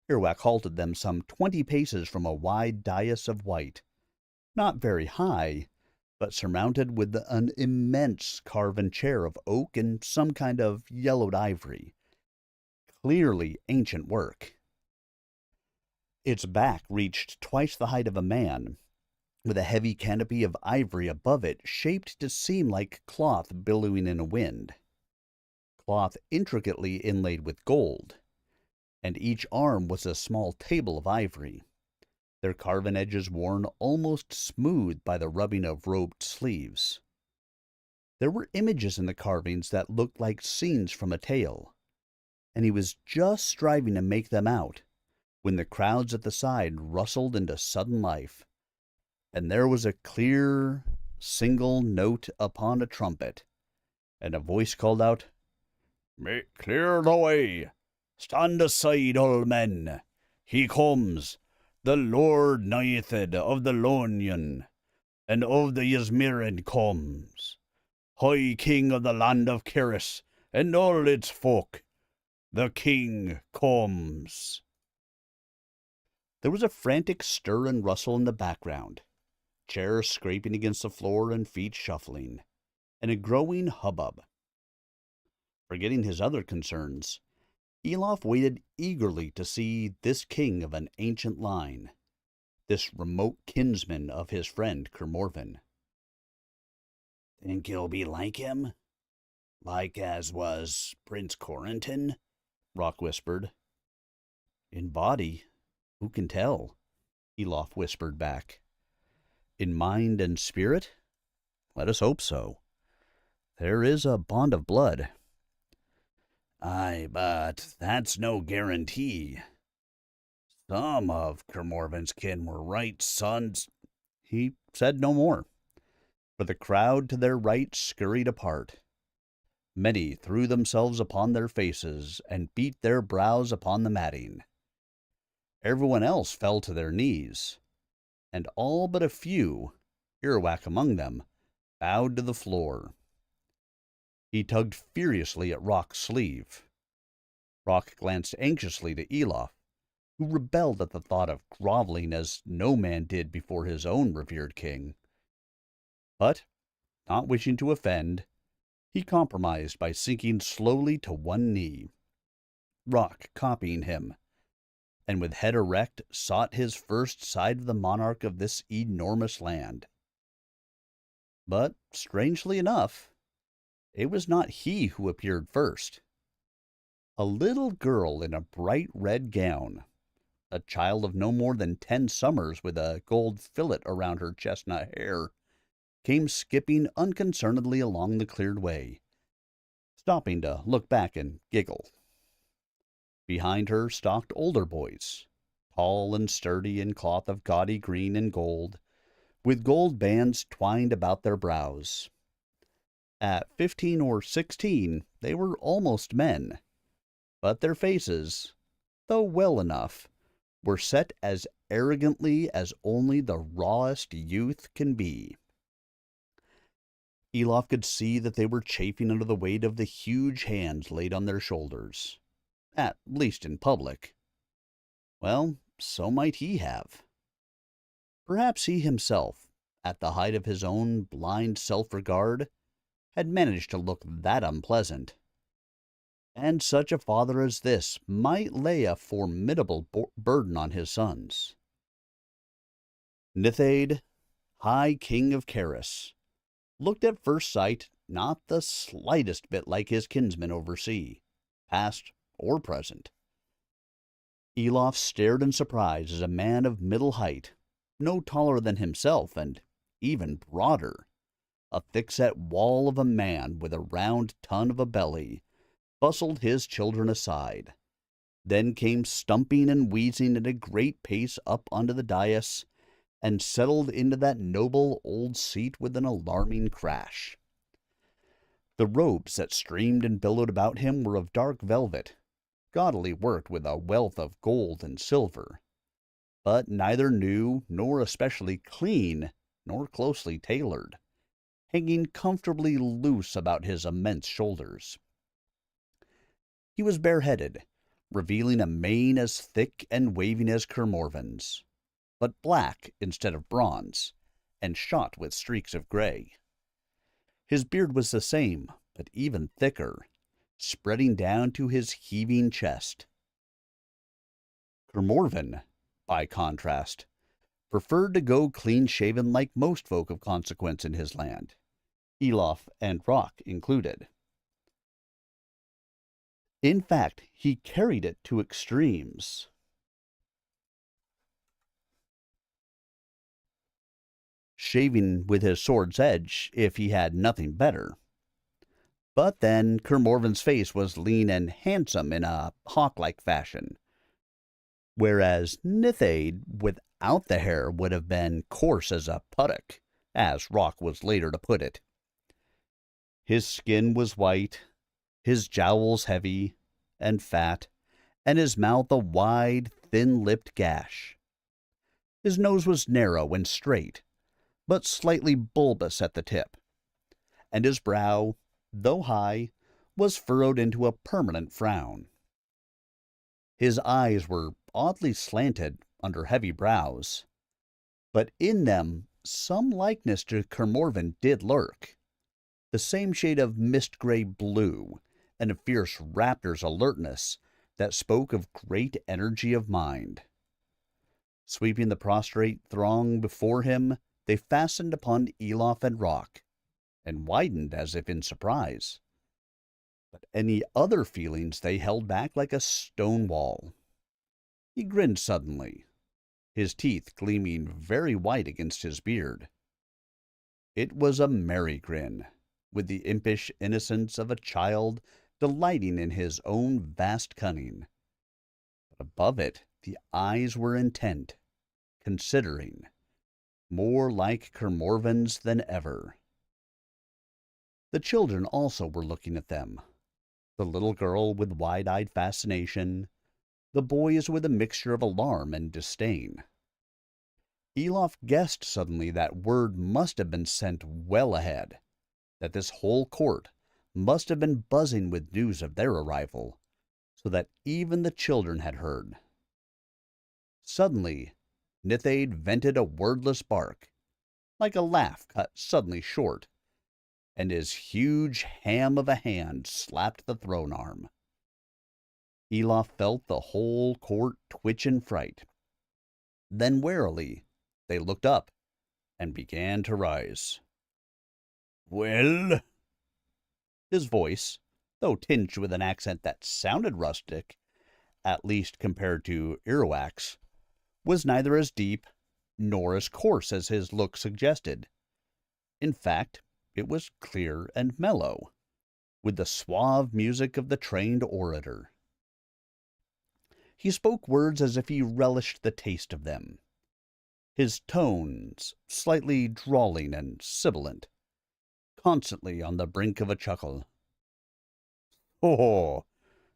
Iroquois halted them some 20 paces from a wide dais of white, not very high, but surmounted with an immense carven chair of oak and some kind of yellowed ivory, clearly ancient work. Its back reached twice the height of a man, with a heavy canopy of ivory above it shaped to seem like cloth billowing in a wind, cloth intricately inlaid with gold, and each arm was a small table of ivory, their carven edges worn almost smooth by the rubbing of robed sleeves. There were images in the carvings that looked like scenes from a tale, and he was just striving to make them out when the crowds at the side rustled into sudden life, and there was a clear, single note upon a trumpet, and a voice called out, "Make clear the way! Stand aside, all men! He comes, the Lord Nithid of the Lonian, and of the Ysmirid comes, High King of the land of Kiris and all its folk. The King comes." There was a frantic stir and rustle in the background, chairs scraping against the floor and feet shuffling, and a growing hubbub. Forgetting his other concerns, Elof waited eagerly to see this king of an ancient line, this remote kinsman of his friend Kermorven. "Think he'll be like him? Like as was Prince Corentin?" Rock whispered. "In body, who can tell?" Elof whispered back. "In mind and spirit? Let us hope so. There is a bond of blood." "Aye, but that's no guarantee. Some of Kermorven's kin were right sons." He said no more, for the crowd to their right scurried apart. Many threw themselves upon their faces and beat their brows upon the matting. Everyone else fell to their knees, and all but a few, Earwack among them, bowed to the floor. He tugged furiously at Rock's sleeve. Rock glanced anxiously to Elof, who rebelled at the thought of groveling as no man did before his own revered king. But, not wishing to offend, he compromised by sinking slowly to one knee, Rock copying him, and with head erect sought his first sight of the monarch of this enormous land. But, strangely enough, it was not he who appeared first. A little girl in a bright red gown, a child of no more than 10 summers with a gold fillet around her chestnut hair, came skipping unconcernedly along the cleared way, stopping to look back and giggle. Behind her stalked older boys, tall and sturdy in cloth of gaudy green and gold, with gold bands twined about their brows. At 15 or 16, they were almost men, but their faces, though well enough, were set as arrogantly as only the rawest youth can be. Elof could see that they were chafing under the weight of the huge hands laid on their shoulders, at least in public. Well, so might he have. Perhaps he himself, at the height of his own blind self-regard, had managed to look that unpleasant. And such a father as this might lay a formidable burden on his sons. Nithade, High King of Kiris, looked at first sight not the slightest bit like his kinsman oversea, past or present. Elof stared in surprise as a man of middle height, no taller than himself and even broader, a thick-set wall of a man with a round ton of a belly, bustled his children aside, then came stumping and wheezing at a great pace up onto the dais, and settled into that noble old seat with an alarming crash. The robes that streamed and billowed about him were of dark velvet, gaudily worked with a wealth of gold and silver, but neither new nor especially clean nor closely tailored, hanging comfortably loose about his immense shoulders. He was bareheaded, revealing a mane as thick and waving as Kermorven's, but black instead of bronze, and shot with streaks of gray. His beard was the same, but even thicker, spreading down to his heaving chest. Kermorven, by contrast, preferred to go clean-shaven like most folk of consequence in his land, Elof and Rock included. In fact, he carried it to extremes. shaving with his sword's edge if he had nothing better. But then Kermorven's face was lean and handsome in a hawk-like fashion, whereas Nithade without the hair would have been coarse as a puttock, as Rock was later to put it. His skin was white, his jowls heavy and fat, and his mouth a wide, thin-lipped gash. His nose was narrow and straight, but slightly bulbous at the tip, and his brow, though high, was furrowed into a permanent frown. His eyes were oddly slanted under heavy brows, but in them some likeness to Kermorven did lurk, the same shade of mist-gray blue and a fierce raptor's alertness that spoke of great energy of mind. Sweeping the prostrate throng before him, they fastened upon Elof and Rock, and widened as if in surprise. But any other feelings they held back like a stone wall. He grinned suddenly, his teeth gleaming very white against his beard. It was a merry grin, with the impish innocence of a child delighting in his own vast cunning. But above it the eyes were intent, considering, more like Kermorven's than ever. The children also were looking at them, the little girl with wide-eyed fascination, the boys with a mixture of alarm and disdain. Elof guessed suddenly that word must have been sent well ahead, that this whole court must have been buzzing with news of their arrival, so that even the children had heard. Suddenly, Nithade vented a wordless bark, like a laugh cut suddenly short, and his huge ham of a hand slapped the throne arm. Elof felt the whole court twitch in fright. Then warily they looked up and began to rise. "Well?" His voice, though tinged with an accent that sounded rustic, at least compared to Iroquois, was neither as deep nor as coarse as his look suggested. In fact, it was clear and mellow, with the suave music of the trained orator. He spoke words as if he relished the taste of them, his tones slightly drawling and sibilant, constantly on the brink of a chuckle. "Oh,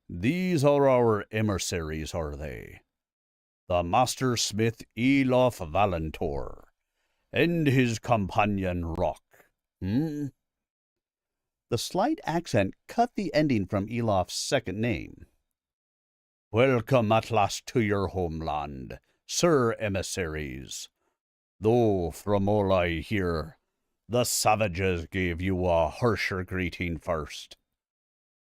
these are our emissaries, are they? The master smith Elof Valentor, and his companion Rock, The slight accent cut the ending from Elof's second name. "Welcome at last to your homeland, sir emissaries, though from all I hear, the savages gave you a harsher greeting first.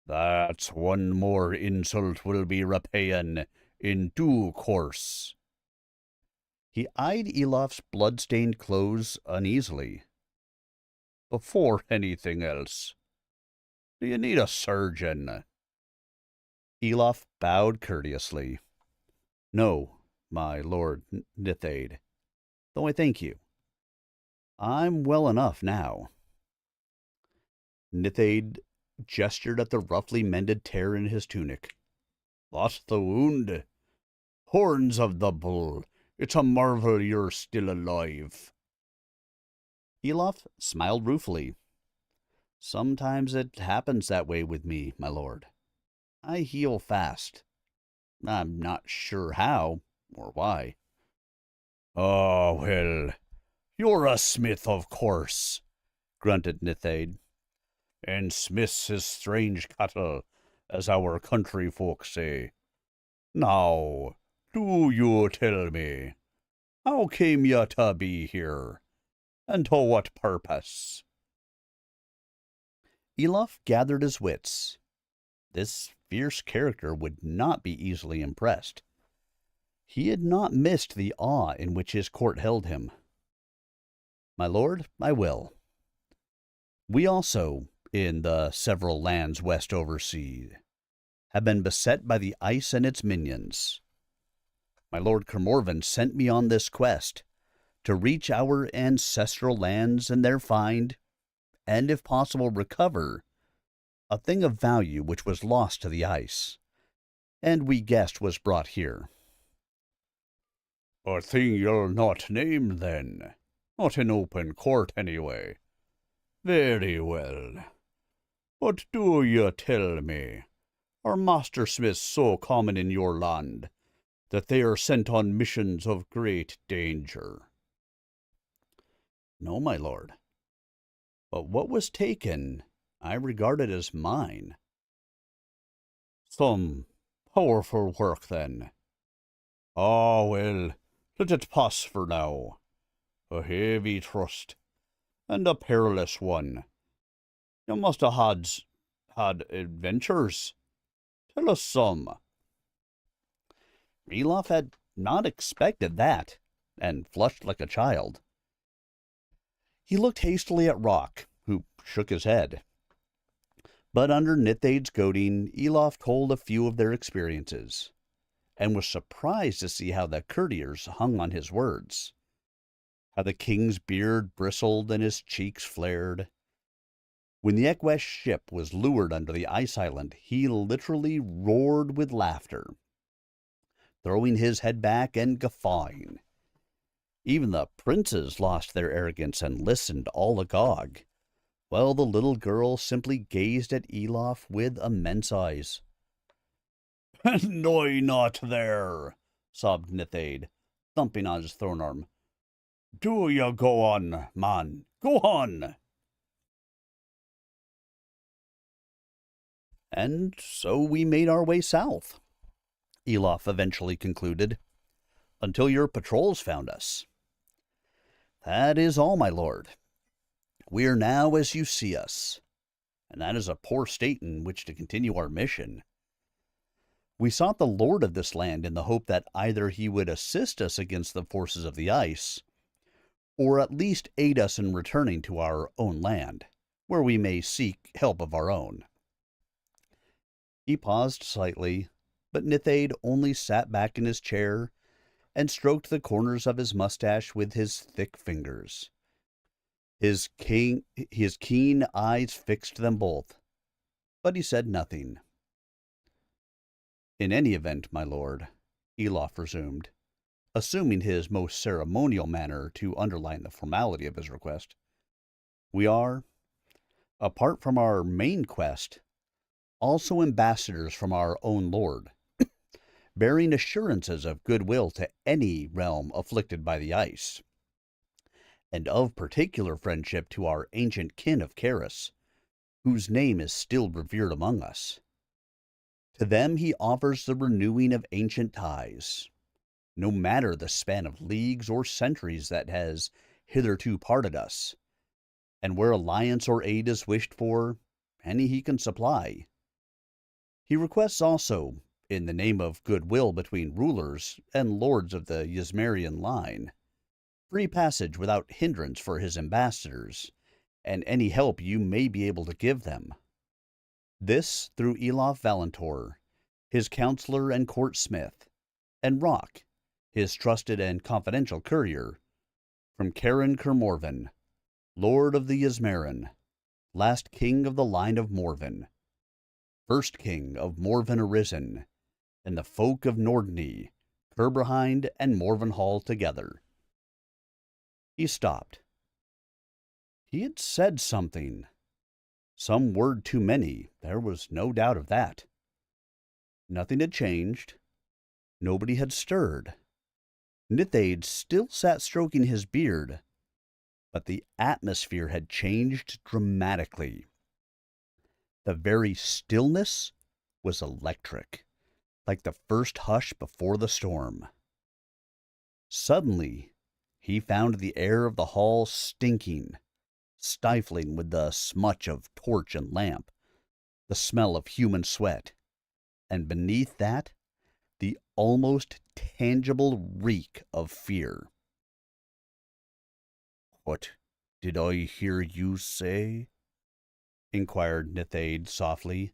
That's one more insult we'll be repaying in due course." He eyed Elof's blood-stained clothes uneasily. "Before anything else, do you need a surgeon?" Elof bowed courteously. "No, my lord Nithade, though I thank you. I'm well enough now." Nithade gestured at the roughly mended tear in his tunic. "That's the wound. Horns of the bull, it's a marvel you're still alive." Elof smiled ruefully. "Sometimes it happens that way with me, my lord. I heal fast. I'm not sure how or why." "Oh, well, you're a smith, of course," grunted Nithade. "And smiths is strange cattle, as our country folk say. Now, do you tell me, how came you to be here, and to what purpose?" Elof gathered his wits. This fierce character would not be easily impressed. He had not missed the awe in which his court held him. "My lord, I will. We also, in the several lands west over sea, have been beset by the ice and its minions. My lord Kermorven sent me on this quest to reach our ancestral lands and there find, and if possible recover, a thing of value which was lost to the ice, and we guessed was brought here. A thing you'll not name, then? Not in open court, anyway. Very well. But do you tell me, are master smiths so common in your land that they are sent on missions of great danger? No, my lord. But what was taken, I regarded as mine. Some powerful work, then. Ah, well, let it pass for now. A heavy trust, and a perilous one. You must have had adventures. Tell us some. Elof had not expected that, and flushed like a child. He looked hastily at Rock, who shook his head. But under Nithade's goading, Elof told a few of their experiences, and was surprised to see how the courtiers hung on his words, how the king's beard bristled and his cheeks flared. When the Ekwesh ship was lured under the ice island, he literally roared with laughter, throwing his head back and guffawing. Even the princes lost their arrogance and listened all agog, while the little girl simply gazed at Elof with immense eyes. "Annoy not there," sobbed Nithade, thumping on his throne arm. "Do you go on, man, go on." And so we made our way south, Elof eventually concluded, until your patrols found us. That is all, my lord. We are now as you see us, and that is a poor state in which to continue our mission. We sought the lord of this land in the hope that either he would assist us against the forces of the ice, or at least aid us in returning to our own land, where we may seek help of our own. He paused slightly, but Nithade only sat back in his chair and stroked the corners of his mustache with his thick fingers. His keen eyes fixed them both, but he said nothing. In any event, my lord, Elof resumed, assuming his most ceremonial manner to underline the formality of his request, we are, apart from our main quest, also ambassadors from our own lord, bearing assurances of goodwill to any realm afflicted by the ice, and of particular friendship to our ancient kin of Karis, whose name is still revered among us. To them he offers the renewing of ancient ties, no matter the span of leagues or centuries that has hitherto parted us, and where alliance or aid is wished for, any he can supply. He requests also, in the name of goodwill between rulers and lords of the Ysmerian line, free passage without hindrance for his ambassadors, and any help you may be able to give them. This through Elof Valentor, his counselor and court smith, and Rock, his trusted and confidential courier, from Karen Kermorven, lord of the Ysmeren, last king of the line of Morven, first king of Morven arisen, and the folk of Nordney, Kerberhind, and Morvenhall together. He stopped. He had said something. Some word too many, there was no doubt of that. Nothing had changed. Nobody had stirred. Nithade still sat stroking his beard, but the atmosphere had changed dramatically. The very stillness was electric, like the first hush before the storm. Suddenly, he found the air of the hall stinking, stifling with the smudge of torch and lamp, the smell of human sweat, and beneath that, the almost tangible reek of fear. "What did I hear you say?" inquired Nithade softly,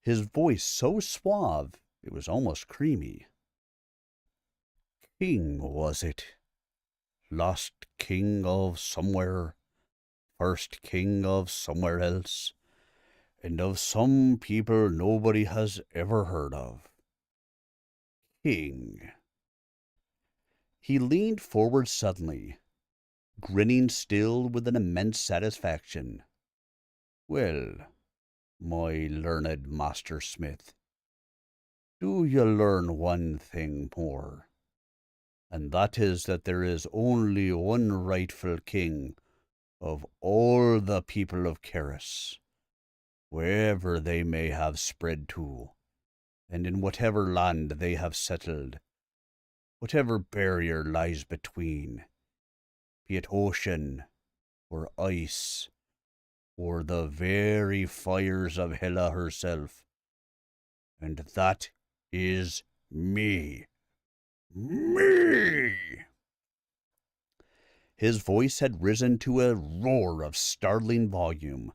his voice so suave it was almost creamy. "King, was it? lost king of somewhere, first king of somewhere else, and of some people nobody has ever heard of. King. He leaned forward suddenly, grinning still with an immense satisfaction. Well, my learned master smith, do you learn one thing more, and that is that there is only one rightful king of all the people of Caris, wherever they may have spread to, and in whatever land they have settled, whatever barrier lies between, be it ocean or ice or the very fires of Hela herself. And that is me. Me! His voice had risen to a roar of startling volume.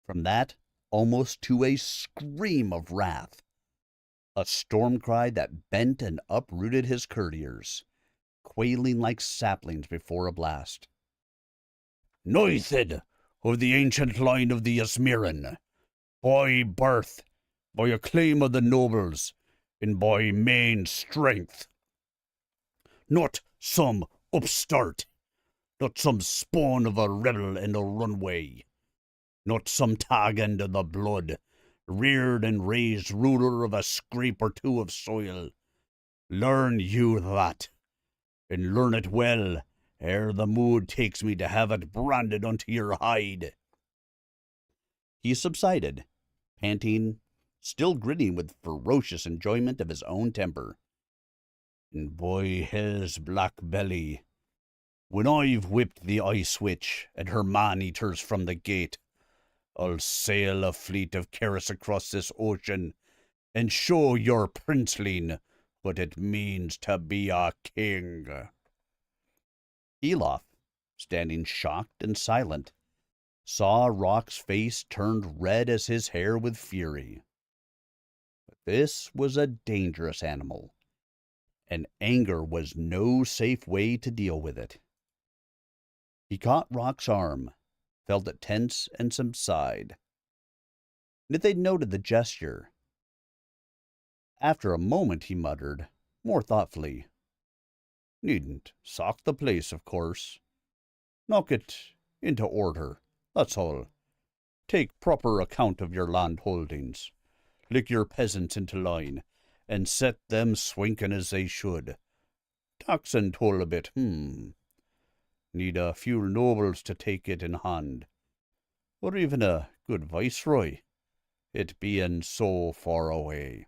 From that, almost to a scream of wrath. A storm cry that bent and uprooted his courtiers, quailing like saplings before a blast. Noithid of the ancient line of the Ysmiran, by birth, by acclaim of the nobles, and by main strength. Not some upstart, not some spawn of a rebel and a runaway, not some tag end of the blood, reared and raised ruler of a scrape or two of soil. Learn you that, and learn it well, ere the mood takes me to have it branded unto your hide. He subsided, panting, still grinning with ferocious enjoyment of his own temper. And by hell's black belly, when I've whipped the ice witch and her man-eaters from the gate, I'll sail a fleet of Caris across this ocean and show your princeling what it means to be a king. Elof, standing shocked and silent, saw Rock's face turned red as his hair with fury. But this was a dangerous animal, and anger was no safe way to deal with it. He caught Rock's arm, felt it tense and subside. Nithade noted the gesture. After a moment he muttered, more thoughtfully, Needn't sock the place, of course. Knock it into order, that's all. Take proper account of your land holdings. Lick your peasants into line, and set them swinking as they should. Tax and toll a bit, Need a few nobles to take it in hand. Or even a good viceroy, it being so far away.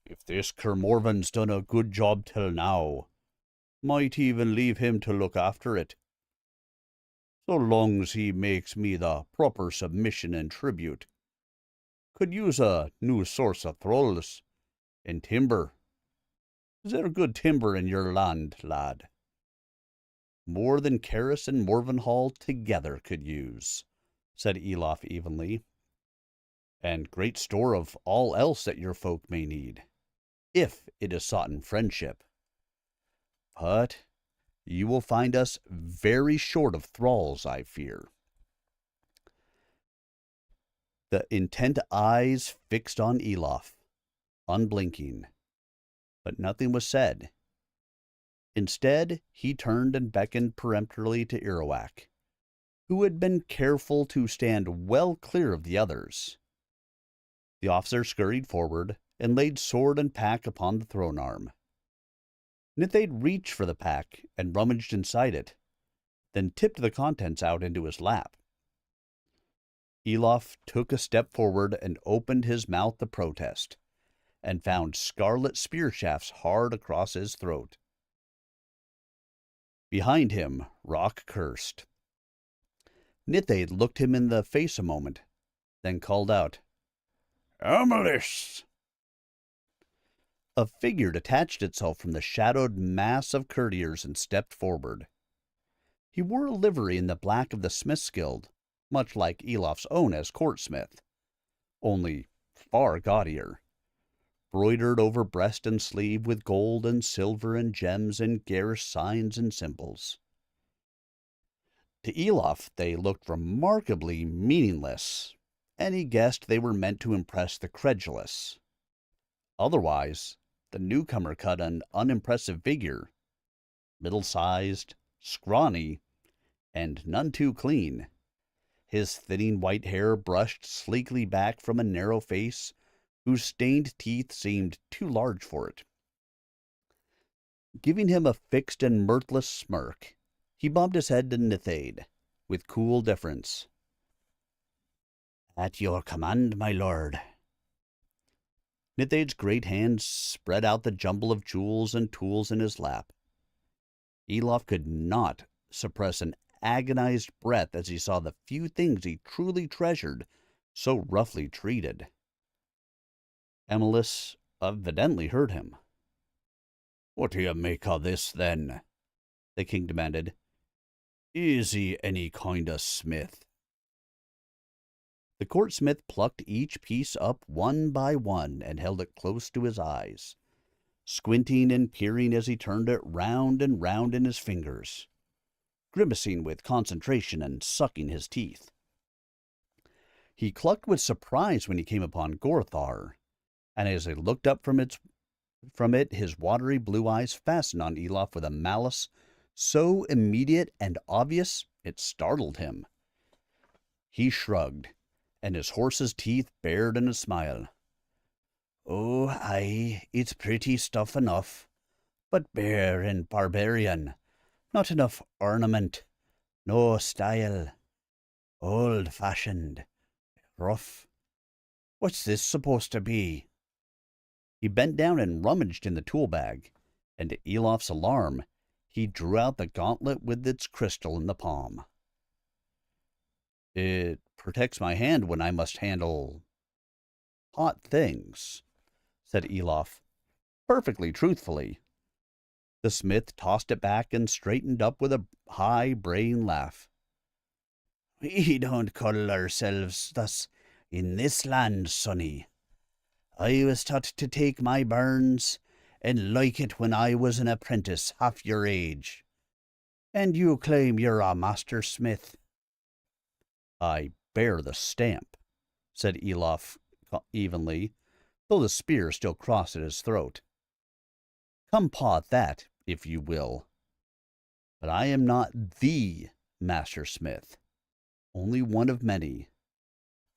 If this Kermorvan's done a good job till now, might even leave him to look after it. So long's he makes me the proper submission and tribute. Could use a new source of thralls and timber. Is there good timber in your land, lad? More than Caris and Morvenhall together could use, said Elof evenly, and great store of all else that your folk may need, if it is sought in friendship. But you will find us very short of thralls, I fear. The intent eyes fixed on Elof, unblinking, but nothing was said. Instead, he turned and beckoned peremptorily to Iroquois, who had been careful to stand well clear of the others. The officer scurried forward and laid sword and pack upon the throne arm. Nithade reached for the pack and rummaged inside it, then tipped the contents out into his lap. Elof took a step forward and opened his mouth to protest, and found scarlet spear shafts hard across his throat. Behind him, Rock cursed. Nithade looked him in the face a moment, then called out, Amelis! A figure detached itself from the shadowed mass of courtiers and stepped forward. He wore a livery in the black of the Smith's Guild, much like Elof's own as courtsmith, only far gaudier. broidered over breast and sleeve with gold and silver and gems and garish signs and symbols. To Elof they looked remarkably meaningless, and he guessed they were meant to impress the credulous. Otherwise, the newcomer cut an unimpressive figure, middle-sized, scrawny, and none too clean. His thinning white hair brushed sleekly back from a narrow face whose stained teeth seemed too large for it. Giving him a fixed and mirthless smirk, he bobbed his head to Nithade with cool deference. "At your command, my lord." Nithade's great hand spread out the jumble of jewels and tools in his lap. Elof could not suppress an agonized breath as he saw the few things he truly treasured so roughly treated. Emilus evidently heard him. "What do you make of this, then?" the king demanded. "Is he any kind of smith?" The court smith plucked each piece up one by one and held it close to his eyes, squinting and peering as he turned it round and round in his fingers, grimacing with concentration and sucking his teeth. He clucked with surprise when he came upon Gorthar, and as he looked up from it, his watery blue eyes fastened on Elof with a malice so immediate and obvious it startled him. He shrugged, and his horse's teeth bared in a smile. "Oh, aye, it's pretty stuff enough, but bare and barbarian, not enough ornament, no style, old-fashioned, rough. What's this supposed to be?" He bent down and rummaged in the tool bag, and to Elof's alarm, he drew out the gauntlet with its crystal in the palm. "It protects my hand when I must handle hot things," said Elof, perfectly truthfully. The smith tossed it back and straightened up with a high braying laugh. "We don't cuddle ourselves thus in this land, sonny. I was taught to take my burns and like it when I was an apprentice half your age. And you claim you're a master smith." "I bear the stamp," said Elof evenly, though the spear still crossed at his throat. "Come paw at that, if you will. But I am not the master smith, only one of many,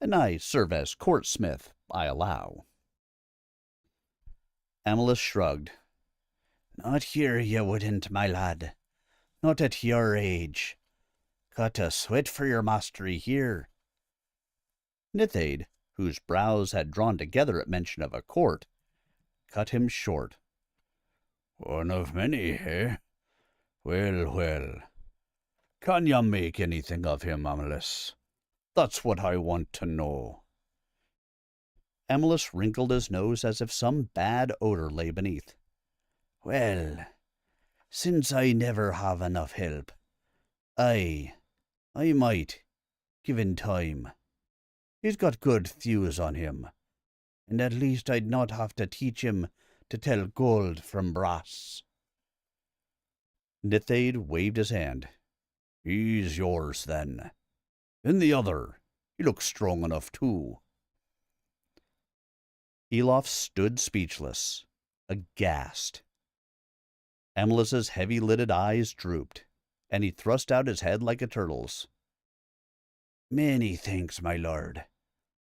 and I serve as court smith, I allow." Emilus shrugged. "Not here, you wouldn't, my lad. Not at your age. Got to sweat for your mastery here." Nithade, whose brows had drawn together at mention of a court, cut him short. "One of many, eh? Well, well. Can you make anything of him, Emilus? That's what I want to know." Emilus wrinkled his nose as if some bad odor lay beneath. "Well, since I never have enough help, I might, given time. He's got good thews on him, and at least I'd not have to teach him to tell gold from brass." Nithade waved his hand. "He's yours, then. And the other, he looks strong enough, too." Elof stood speechless, aghast. Emilus's heavy-lidded eyes drooped, and he thrust out his head like a turtle's. "Many thanks, my lord.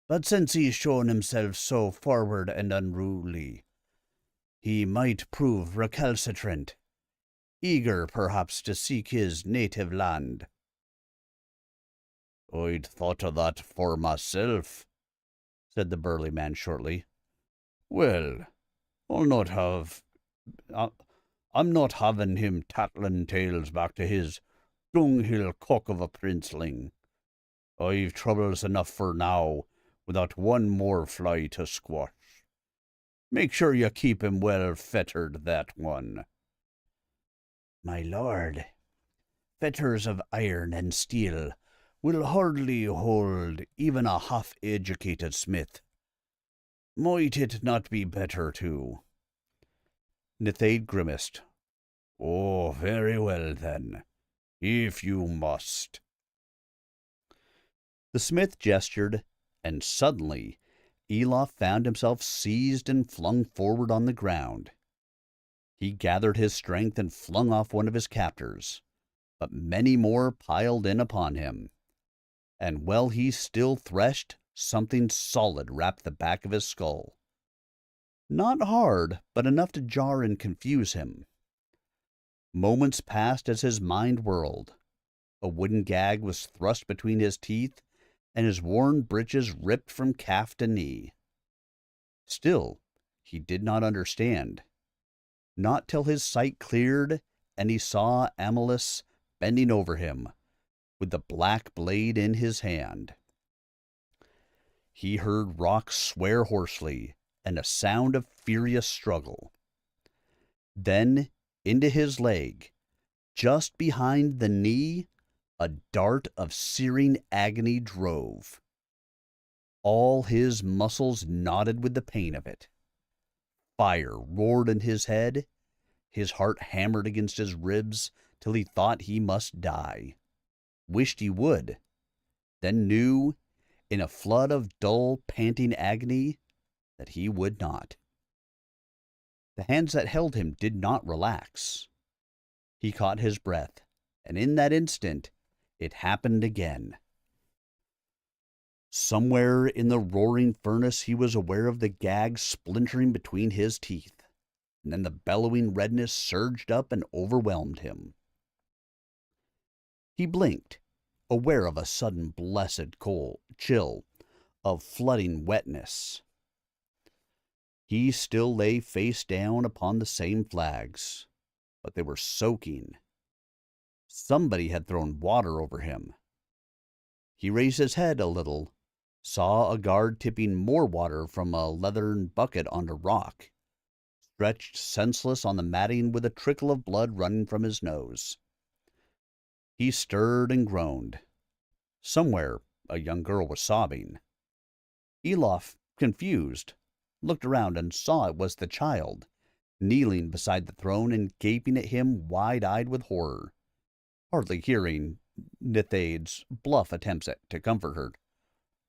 But since he's shown himself so forward and unruly, he might prove recalcitrant, eager perhaps to seek his native land." "I'd thought of that for myself," said the burly man shortly. "Well, I'm not having him tattling tales back to his dunghill cock of a princeling. I've troubles enough for now, without one more fly to squash. Make sure you keep him well fettered, that one." "My lord, fetters of iron and steel will hardly hold even a half-educated smith. Might it not be better to? Nithade grimaced. Oh, very well then, if you must. The smith gestured, and suddenly Elof found himself seized and flung forward on the ground. He gathered his strength and flung off one of his captors, but many more piled in upon him. And while he still threshed, something solid rapped the back of his skull. Not hard, but enough to jar and confuse him. Moments passed as his mind whirled. A wooden gag was thrust between his teeth, and his worn breeches ripped from calf to knee. Still, he did not understand. Not till his sight cleared and he saw Amalus bending over him, with the black blade in his hand. He heard Rock swear hoarsely, and a sound of furious struggle. Then, into his leg, just behind the knee, a dart of searing agony drove. All his muscles knotted with the pain of it. Fire roared in his head. His heart hammered against his ribs till he thought he must die. Wished he would, then knew, in a flood of dull, panting agony, that he would not. The hands that held him did not relax. He caught his breath, and in that instant, it happened again. Somewhere in the roaring furnace he was aware of the gag splintering between his teeth, and then the bellowing redness surged up and overwhelmed him. He blinked, aware of a sudden blessed cold chill of flooding wetness. He still lay face down upon the same flags, but they were soaking. Somebody had thrown water over him. He raised his head a little, saw a guard tipping more water from a leathern bucket onto Rock, stretched senseless on the matting with a trickle of blood running from his nose. He stirred and groaned. Somewhere a young girl was sobbing. Elof, confused, looked around and saw it was the child, kneeling beside the throne and gaping at him wide-eyed with horror, hardly hearing Nithade's bluff attempts to comfort her.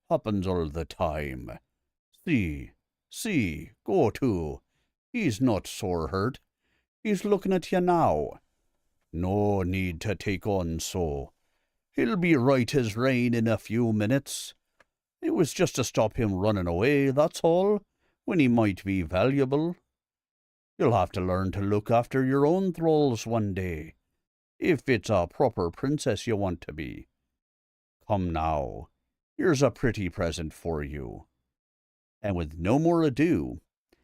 Happens all the time. See, go to. He's not sore hurt. He's looking at you now. No need to take on so. He'll be right as rain in a few minutes. It was just to stop him running away, that's all, when he might be valuable. You'll have to learn to look after your own thralls one day, if it's a proper princess you want to be. Come now, here's a pretty present for you. And with no more ado,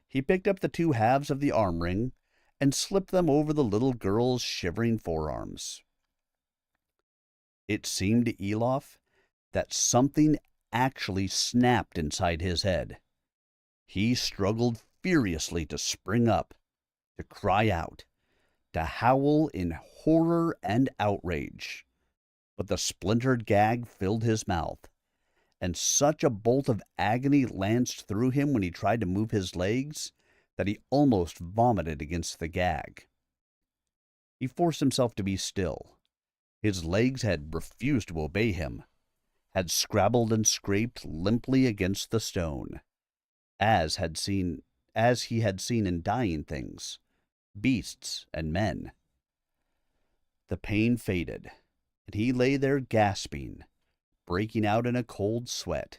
he picked up the two halves of the arm ring and slipped them over the little girl's shivering forearms. It seemed to Elof that something actually snapped inside his head. He struggled furiously to spring up, to cry out, to howl in horror and outrage. But the splintered gag filled his mouth, and such a bolt of agony lanced through him when he tried to move his legs that he almost vomited against the gag. He forced himself to be still. His legs had refused to obey him, had scrabbled and scraped limply against the stone, as he had seen in dying things, beasts and men. The pain faded, and he lay there gasping, breaking out in a cold sweat.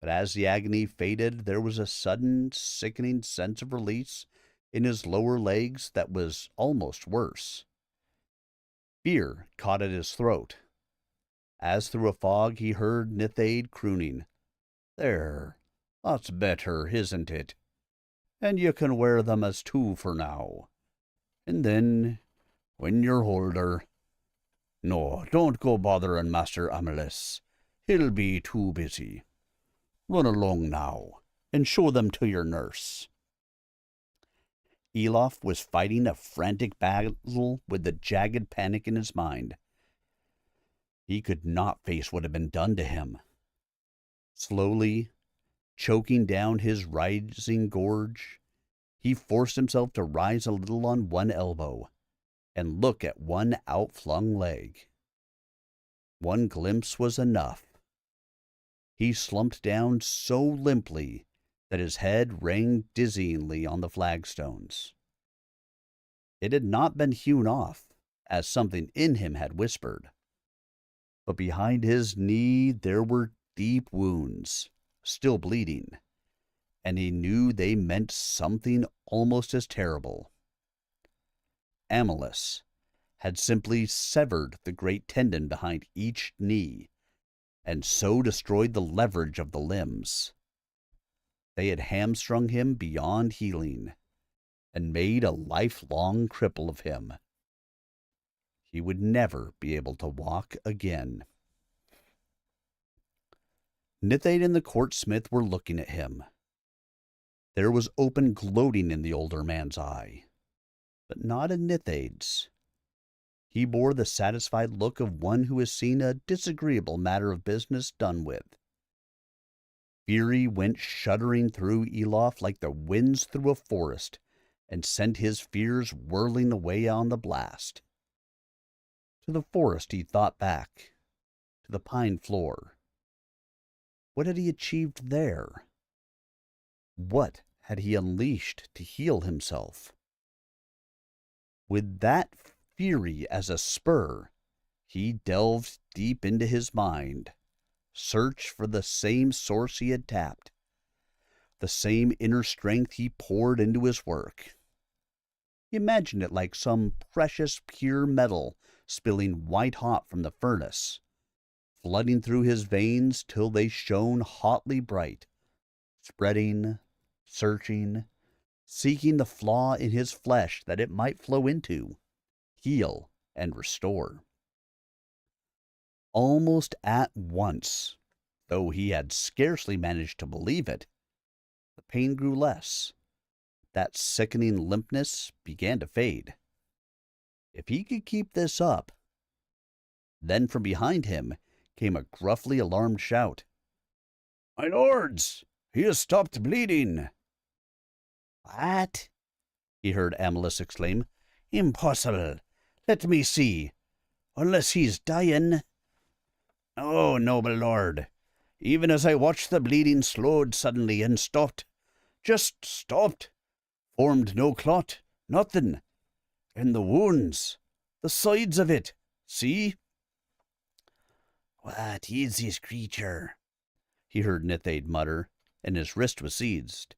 But as the agony faded, there was a sudden, sickening sense of release in his lower legs that was almost worse. Fear caught at his throat. As through a fog he heard Nithade crooning, "There, that's better, isn't it? And you can wear them as two for now. And then, when you're older... No, don't go bothering Master Amalus. He'll be too busy. Run along now, and show them to your nurse." Elof was fighting a frantic battle with the jagged panic in his mind. He could not face what had been done to him. Slowly, Choking down his rising gorge, he forced himself to rise a little on one elbow and look at one outflung leg. One glimpse was enough. He slumped down so limply that his head rang dizzyingly on the flagstones. It had not been hewn off, as something in him had whispered, but behind his knee there were deep wounds, still bleeding, and he knew they meant something almost as terrible. Amalus had simply severed the great tendon behind each knee, and so destroyed the leverage of the limbs. They had hamstrung him beyond healing, and made a lifelong cripple of him. He would never be able to walk again. Nithade and the court smith were looking at him. There was open gloating in the older man's eye, but not in Nithade's. He bore the satisfied look of one who has seen a disagreeable matter of business done with. Fury went shuddering through Elof like the winds through a forest, and sent his fears whirling away on the blast. To the forest he thought back, to the pine floor. What had he achieved there? What had he unleashed to heal himself? With that fury as a spur, he delved deep into his mind, searched for the same source he had tapped, the same inner strength he poured into his work. He imagined it like some precious pure metal spilling white-hot from the furnace, flooding through his veins till they shone hotly bright, spreading, searching, seeking the flaw in his flesh that it might flow into, heal, and restore. Almost at once, though he had scarcely managed to believe it, the pain grew less. That sickening limpness began to fade. If he could keep this up. Then from behind him came a gruffly alarmed shout. "My lords, he has stopped bleeding." "What?" he heard Amalus exclaim. "Impossible. Let me see. Unless he's dying." "Oh, noble lord. Even as I watched, the bleeding slowed suddenly and stopped. Just stopped. Formed no clot. Nothing. And the wounds. The sides of it. See?" "What is this creature?" he heard Nithade mutter, and his wrist was seized.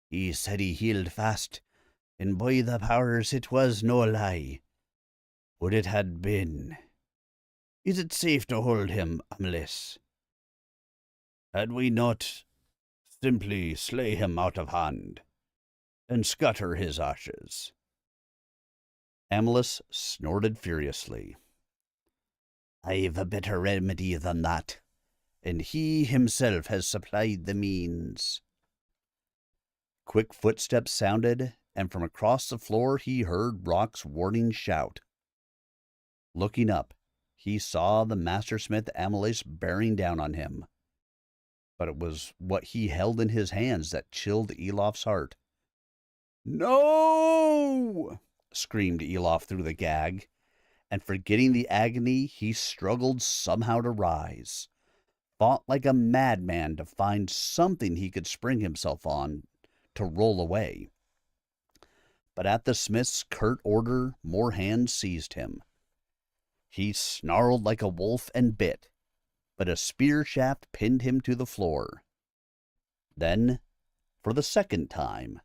"He said he healed fast, and by the powers it was no lie. Would it had been. Is it safe to hold him, Amalus? Had we not simply slay him out of hand, and scatter his ashes?" Amalus snorted furiously. "I've a better remedy than that, and he himself has supplied the means." Quick footsteps sounded, and from across the floor he heard Rock's warning shout. Looking up, he saw the mastersmith Amalus bearing down on him. But it was what he held in his hands that chilled Elof's heart. "No!" screamed Elof through the gag, and forgetting the agony, he struggled somehow to rise, fought like a madman to find something he could spring himself on, to roll away. But at the smith's curt order, more hands seized him. He snarled like a wolf and bit, but a spear shaft pinned him to the floor. Then, for the second time,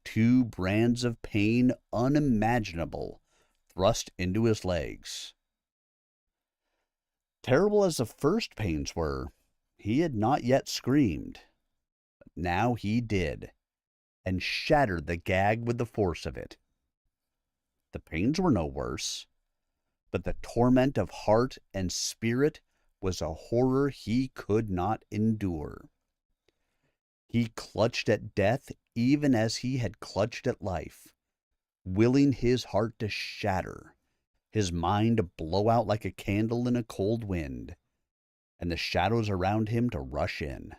two brands of pain unimaginable thrust into his legs. Terrible as the first pains were, he had not yet screamed. But now he did, and shattered the gag with the force of it. The pains were no worse, but the torment of heart and spirit was a horror he could not endure. He clutched at death even as he had clutched at life, willing his heart to shatter, his mind to blow out like a candle in a cold wind, and the shadows around him to rush in.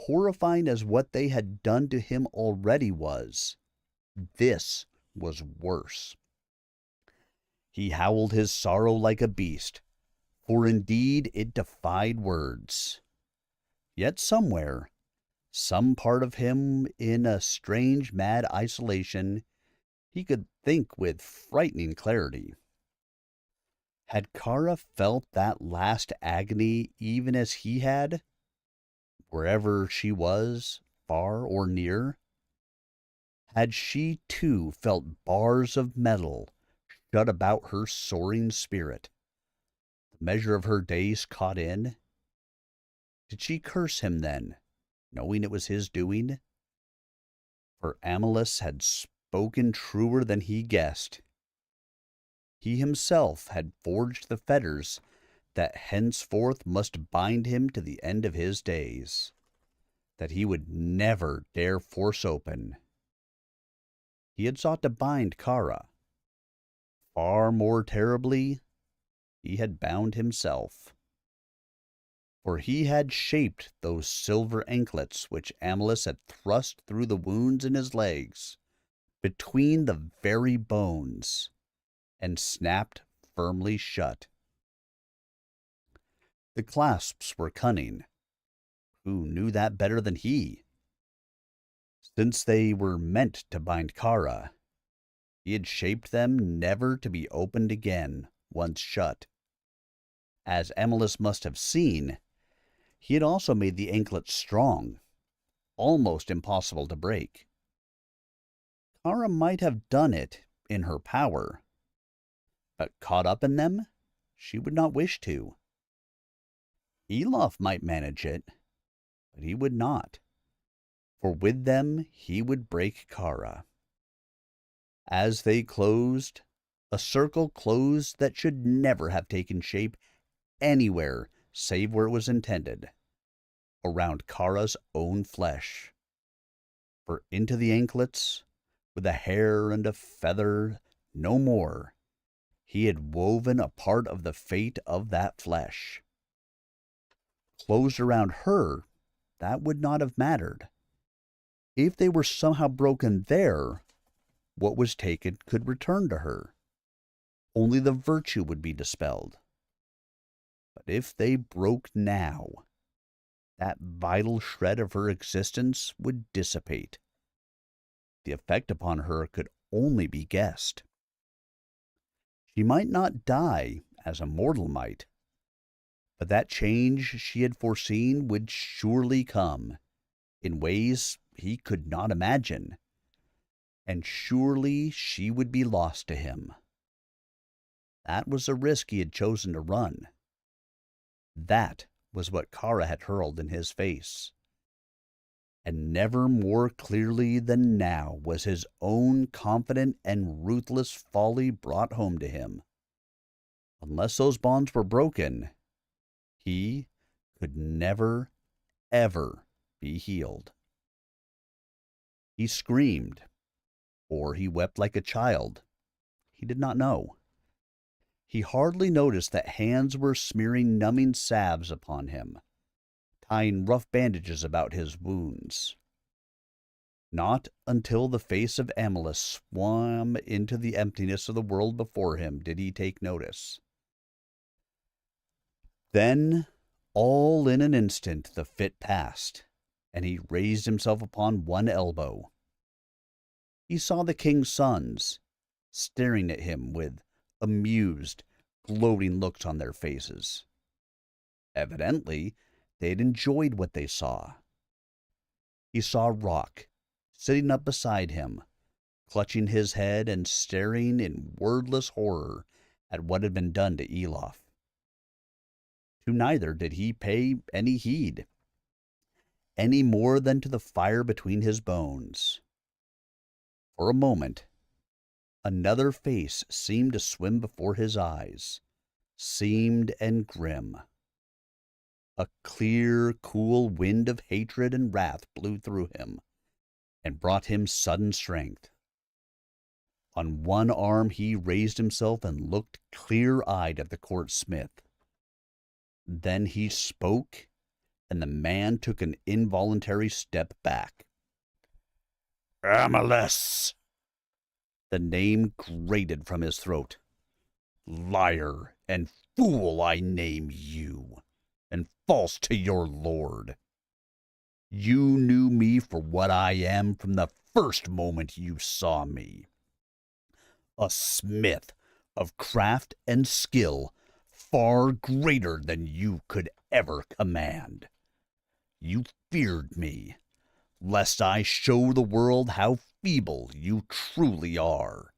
horrifying as what they had done to him already was, this was worse. He howled his sorrow like a beast, for indeed it defied words. Yet somewhere, some part of him in a strange, mad isolation, he could think with frightening clarity. Had Kara felt that last agony even as he had, wherever she was, far or near? Had she too felt bars of metal shut about her soaring spirit, the measure of her days caught in? Did she curse him then, knowing it was his doing? For Amalus had spoken truer than he guessed. He himself had forged the fetters that henceforth must bind him to the end of his days, that he would never dare force open. He had sought to bind Kara. Far more terribly, he had bound himself. For he had shaped those silver anklets which Amalus had thrust through the wounds in his legs, between the very bones, and snapped firmly shut. The clasps were cunning. Who knew that better than he? Since they were meant to bind Kara, he had shaped them never to be opened again, once shut. As Amalus must have seen, he had also made the anklets strong, almost impossible to break. Kara might have done it in her power, but caught up in them, she would not wish to. Elof might manage it, but he would not, for with them he would break Kara. As they closed, a circle closed that should never have taken shape anywhere save where it was intended, around Kara's own flesh. For into the anklets, with a hair and a feather, no more, he had woven a part of the fate of that flesh. Closed around her, that would not have mattered. If they were somehow broken there, what was taken could return to her. Only the virtue would be dispelled. But if they broke now, that vital shred of her existence would dissipate. The effect upon her could only be guessed. She might not die as a mortal might, but that change she had foreseen would surely come, in ways he could not imagine, and surely she would be lost to him. That was a risk he had chosen to run. That was what Kara had hurled in his face. And never more clearly than now was his own confident and ruthless folly brought home to him. Unless those bonds were broken, he could never, ever be healed. He screamed, or he wept like a child. He did not know. He hardly noticed that hands were smearing numbing salves upon him, tying rough bandages about his wounds. Not until the face of Amalus swam into the emptiness of the world before him did he take notice. Then, all in an instant, the fit passed, and he raised himself upon one elbow. He saw the king's sons, staring at him with amused, gloating looks on their faces. Evidently, they had enjoyed what they saw. He saw Rock, sitting up beside him, clutching his head and staring in wordless horror at what had been done to Elof. To neither did he pay any heed, any more than to the fire between his bones. For a moment, another face seemed to swim before his eyes, seamed and grim. A clear, cool wind of hatred and wrath blew through him, and brought him sudden strength. On one arm he raised himself and looked clear-eyed at the court smith. Then he spoke, and the man took an involuntary step back. Amalus! The name grated from his throat. Liar and fool I name you, and false to your lord. You knew me for what I am from the first moment you saw me. A smith of craft and skill far greater than you could ever command. You feared me, lest I show the world how feeble you truly are.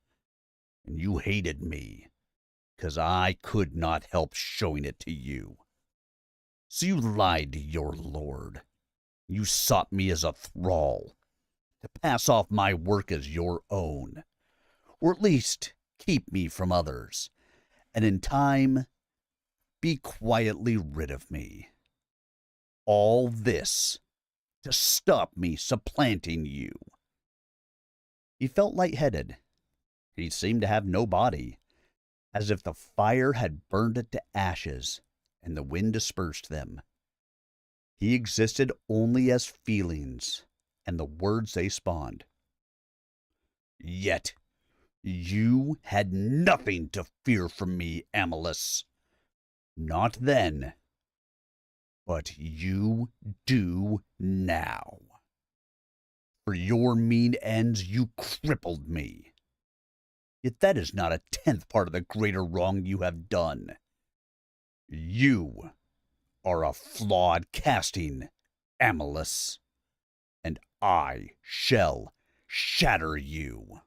And you hated me, 'cause I could not help showing it to you. So you lied to your lord. You sought me as a thrall, to pass off my work as your own, or at least keep me from others, and in time be quietly rid of me. All this to stop me supplanting you. He felt lightheaded. He seemed to have no body, as if the fire had burned it to ashes and the wind dispersed them. He existed only as feelings and the words they spawned. Yet you had nothing to fear from me, Amalus. Not then, but you do now. For your mean ends you crippled me. Yet that is not a tenth part of the greater wrong you have done. You are a flawed casting, Amalus, and I shall shatter you.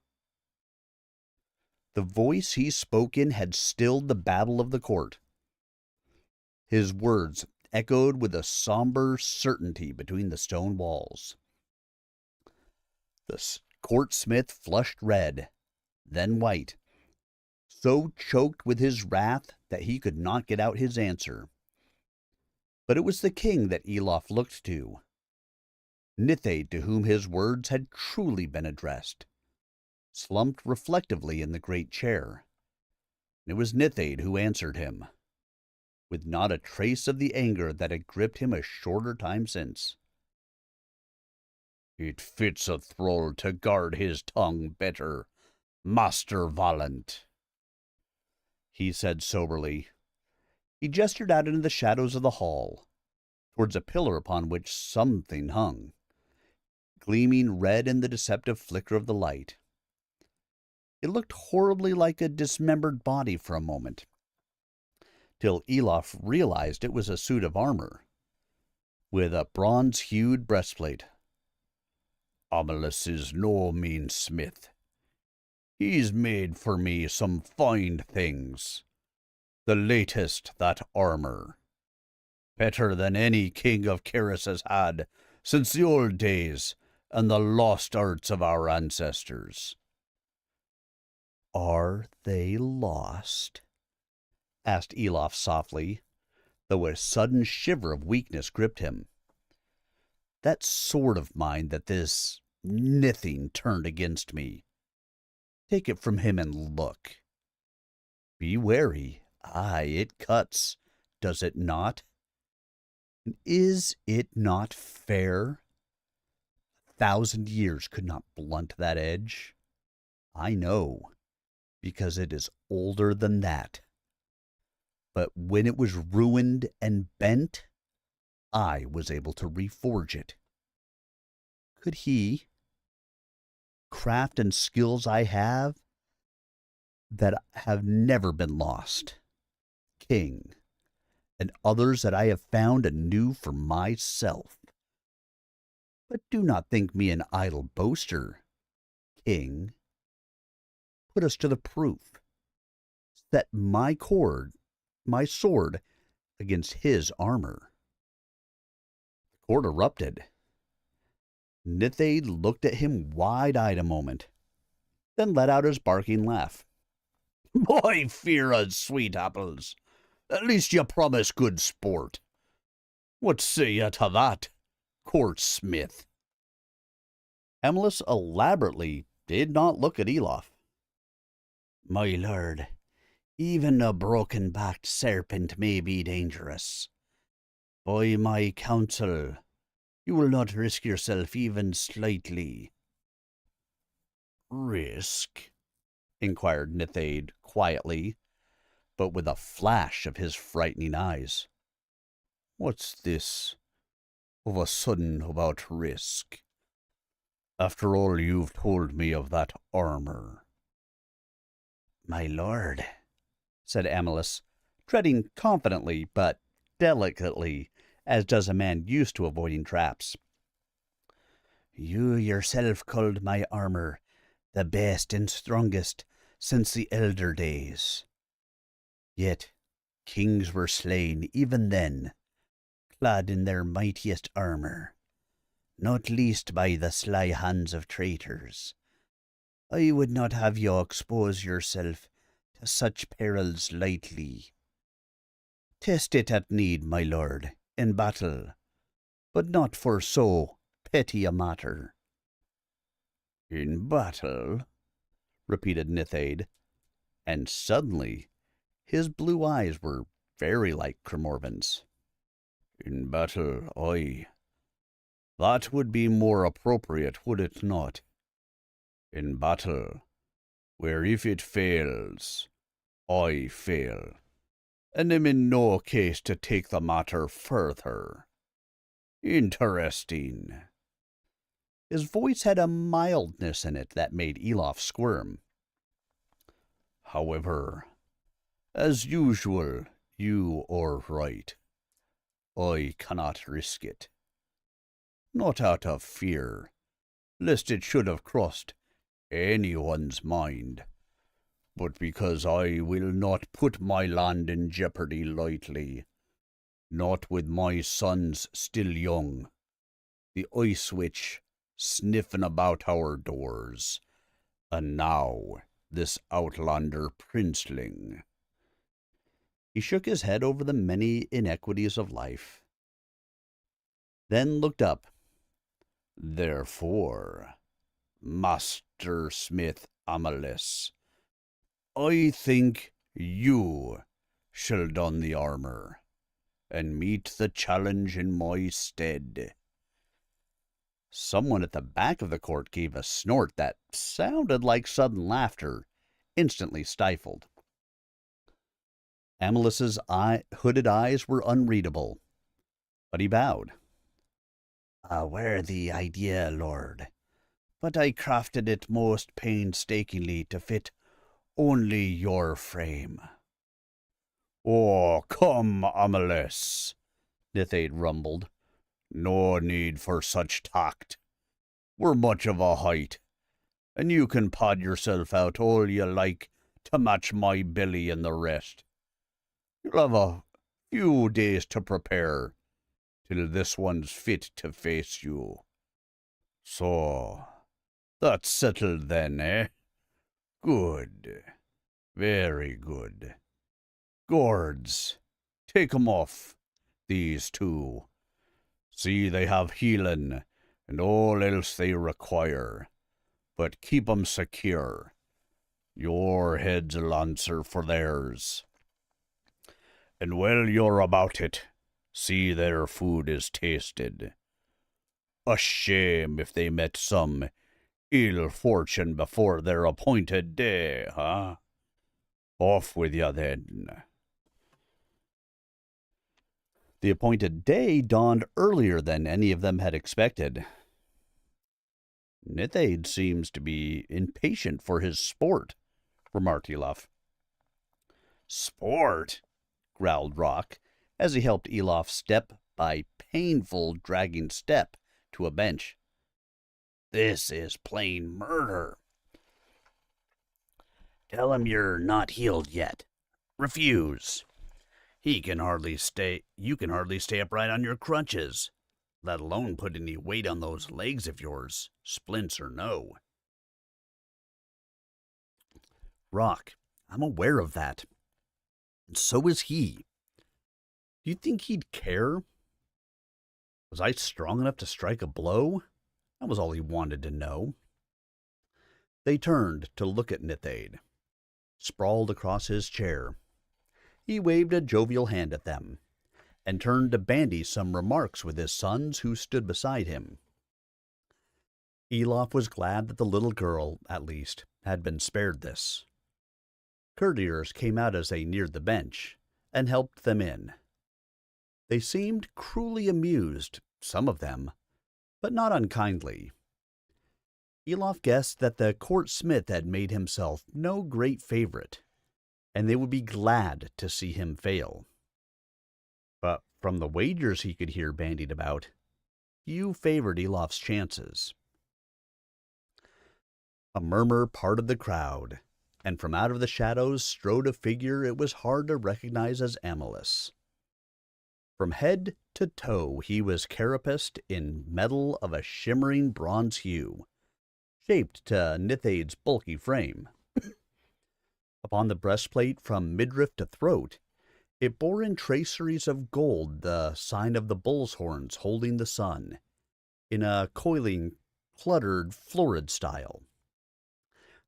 The voice he spoke in had stilled the babble of the court. His words echoed with a somber certainty between the stone walls. The court smith flushed red, then white, so choked with his wrath that he could not get out his answer. But it was the king that Elof looked to, Nithade, to whom his words had truly been addressed, slumped reflectively in the great chair. It was Nithade who answered him, with not a trace of the anger that had gripped him a shorter time since. It fits a thrall to guard his tongue better, Master Valent, he said soberly. He gestured out into the shadows of the hall, towards a pillar upon which something hung, gleaming red in the deceptive flicker of the light. It looked horribly like a dismembered body for a moment, till Elof realized it was a suit of armor, with a bronze-hued breastplate. Amalus is no mean smith. He's made for me some fine things. The latest, that armor. Better than any king of Caris has had since the old days and the lost arts of our ancestors. Are they lost? Asked Elof softly, though a sudden shiver of weakness gripped him. That sword of mine that this Nithing turned against me. Take it from him and look. Be wary. Aye, it cuts, does it not? Is it not fair? 1,000 years could not blunt that edge. I know, because it is older than that. But when it was ruined and bent, I was able to reforge it. Could he? Craft and skills I have that have never been lost. King, and others that I have found anew for myself. But do not think me an idle boaster, King. Put us to the proof. Set my sword, against his armor. The court erupted. Nithade looked at him wide-eyed a moment, then let out his barking laugh. My fear us, sweet apples. At least you promise good sport. What say you to that, court smith? Amalus elaborately did not look at Elof. My lord, even a broken-backed serpent may be dangerous. By my counsel, you will not risk yourself even slightly. Risk? Inquired Nithade quietly, but with a flash of his frightening eyes. What's this of a sudden about risk? After all you've told me of that armor. My lord, said Amalus, treading confidently but delicately, as does a man used to avoiding traps. you yourself called my armor the best and strongest since the elder days. Yet kings were slain even then, clad in their mightiest armor, not least by the sly hands of traitors. I would not have you expose yourself to such perils lightly. Test it at need, my lord, in battle, but not for so petty a matter. In battle? Repeated Nithade, and suddenly his blue eyes were very like Cremorvin's. In battle, aye. That would be more appropriate, would it not? In battle, where if it fails, I fail, and am in no case to take the matter further. Interesting. His voice had a mildness in it that made Elof squirm. However, as usual, you are right. I cannot risk it. Not out of fear, lest it should have crossed anyone's mind, but because I will not put my land in jeopardy lightly, not with my sons still young, the Ice Witch sniffing about our doors, and now this outlander princeling. He shook his head over the many inequities of life, then looked up. Therefore, Master Smith Amalus, I think you shall don the armor, and meet the challenge in my stead. Someone at the back of the court gave a snort that sounded like sudden laughter, instantly stifled. Amalus's hooded eyes were unreadable, but he bowed. A worthy idea, lord, but I crafted it most painstakingly to fit only your frame. Oh, come, Amalus, Nithade rumbled. No need for such tact. We're much of a height, and you can pad yourself out all you like to match my belly and the rest. You'll have a few days to prepare, till this one's fit to face you. So, that's settled then, eh? Good. Very good. Guards, take 'em off, these two. See they have healing and all else they require, but keep 'em secure. Your heads'll answer for theirs. And while you're about it, see their food is tasted. A shame if they met some ill fortune before their appointed day, huh? Off with you then. The appointed day dawned earlier than any of them had expected. Nithade seems to be impatient for his sport, remarked Elof. Sport? Growled Rock, as he helped Elof step by painful dragging step to a bench. This is plain murder. Tell him you're not healed yet. Refuse. You can hardly stay upright on your crutches, let alone put any weight on those legs of yours, splints or no. Rock, I'm aware of that. And so is he. Do you think he'd care? Was I strong enough to strike a blow? That was all he wanted to know. They turned to look at Nithade, sprawled across his chair. He waved a jovial hand at them, and turned to bandy some remarks with his sons who stood beside him. Elof was glad that the little girl, at least, had been spared this. Courtiers came out as they neared the bench, and helped them in. They seemed cruelly amused, some of them, but not unkindly. Elof guessed that the court smith had made himself no great favorite, and they would be glad to see him fail. But from the wagers he could hear bandied about, few favored Elof's chances. A murmur parted the crowd, and from out of the shadows strode a figure it was hard to recognize as Amalus. From head to toe he was carapaced in metal of a shimmering bronze hue, shaped to Nithade's bulky frame. Upon the breastplate from midriff to throat, it bore in traceries of gold the sign of the bull's horns holding the sun, in a coiling, cluttered, florid style.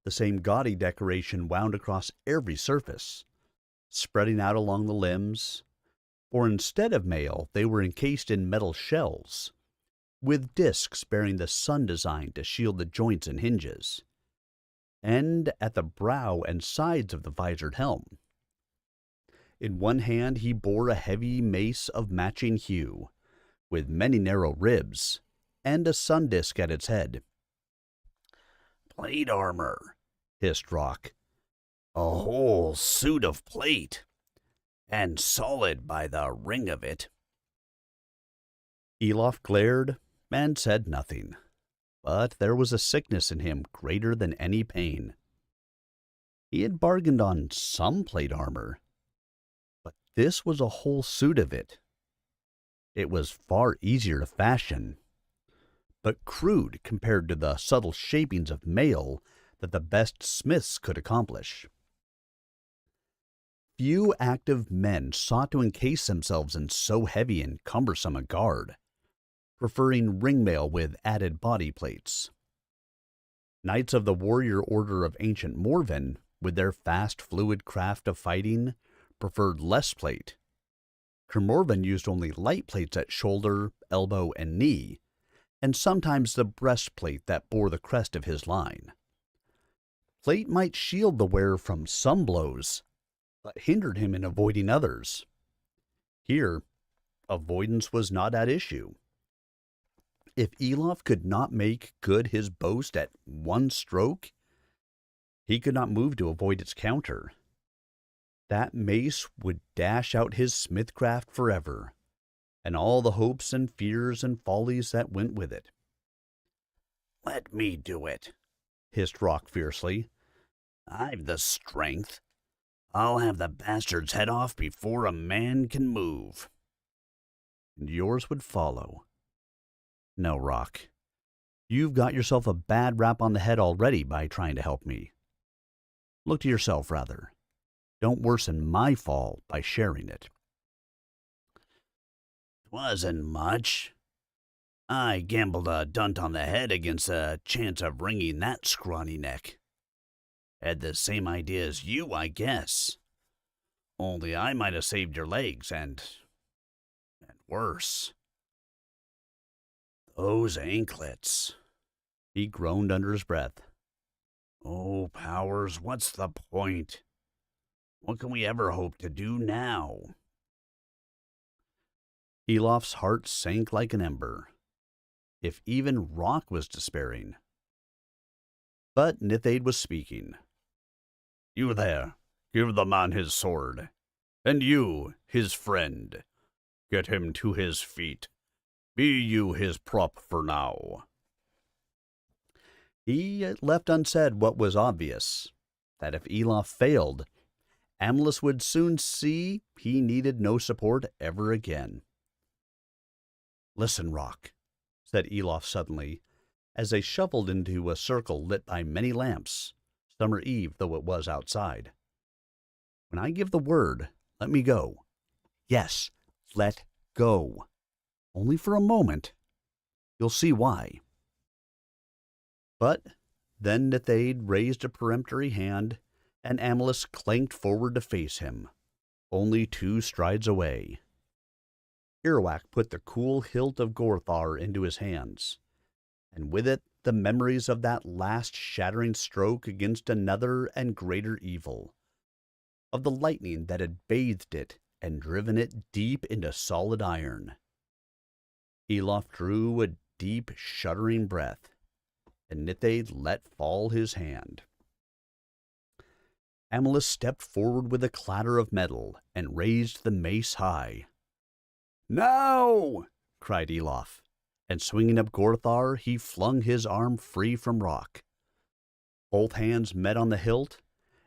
The same gaudy decoration wound across every surface, spreading out along the limbs, for instead of mail they were encased in metal shells, with discs bearing the sun design to shield the joints and hinges, and at the brow and sides of the visored helm. In one hand he bore a heavy mace of matching hue, with many narrow ribs, and a sun disk at its head. "Plate armor," hissed Rock. "A whole suit of plate, and solid by the ring of it." Elof glared and said nothing, but there was a sickness in him greater than any pain. He had bargained on some plate armor, but this was a whole suit of it. It was far easier to fashion, but crude compared to the subtle shapings of mail that the best smiths could accomplish. Few active men sought to encase themselves in so heavy and cumbersome a guard, preferring ringmail with added body plates. Knights of the warrior order of ancient Morven, with their fast, fluid craft of fighting, preferred less plate. Kermorven used only light plates at shoulder, elbow, and knee, and sometimes the breastplate that bore the crest of his line. Plate might shield the wearer from some blows, but hindered him in avoiding others. Here, avoidance was not at issue. If Elof could not make good his boast at one stroke, he could not move to avoid its counter. That mace would dash out his smithcraft forever, and all the hopes and fears and follies that went with it. "Let me do it," hissed Rock fiercely. "I've the strength. I'll have the bastard's head off before a man can move." And yours would follow. No, Rock. You've got yourself a bad rap on the head already by trying to help me. Look to yourself, rather. Don't worsen my fall by sharing it. "'Twasn't much. I gambled a dunt on the head against a chance of wringing that scrawny neck. Had the same idea as you, I guess. Only I might have saved your legs, and worse. Those anklets." He groaned under his breath. "Oh, Powers, what's the point? What can we ever hope to do now?" Elof's heart sank like an ember. If even Rock was despairing. But Nithade was speaking. "You there, give the man his sword. And you, his friend, get him to his feet. Be you his prop for now." He left unsaid what was obvious, that if Elof failed, Amalus would soon see he needed no support ever again. "Listen, Rock," said Elof suddenly, as they shuffled into a circle lit by many lamps, summer eve though it was outside. "When I give the word, let me go. Yes, let go. Only for a moment. You'll see why." But then Nithade raised a peremptory hand, and Amalus clanked forward to face him, only 2 strides away. Iroquois put the cool hilt of Gorthar into his hands, and with it the memories of that last shattering stroke against another and greater evil, of the lightning that had bathed it and driven it deep into solid iron. Elof drew a deep, shuddering breath, and Nithade let fall his hand. Amalus stepped forward with a clatter of metal and raised the mace high. "Now!" cried Elof, and swinging up Gorthar, he flung his arm free from Rock. Both hands met on the hilt,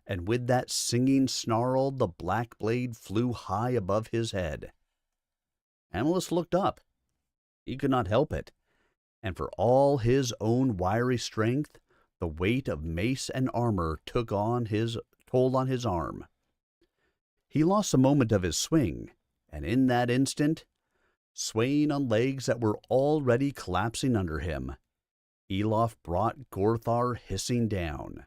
and with that singing snarl, the black blade flew high above his head. Amalus looked up. He could not help it, and for all his own wiry strength, the weight of mace and armor took on his toll on his arm. He lost a moment of his swing, and in that instant, swaying on legs that were already collapsing under him, Elof brought Gorthar hissing down.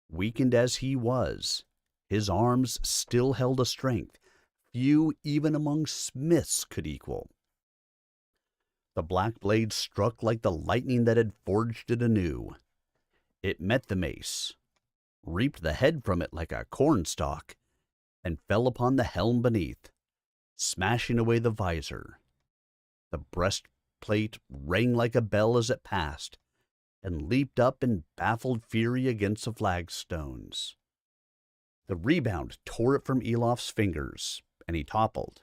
Weakened as he was, his arms still held a strength few even among smiths could equal. The black blade struck like the lightning that had forged it anew. It met the mace, reaped the head from it like a cornstalk, and fell upon the helm beneath, smashing away the visor. The breastplate rang like a bell as it passed, and leaped up in baffled fury against the flagstones. The rebound tore it from Elof's fingers, and he toppled.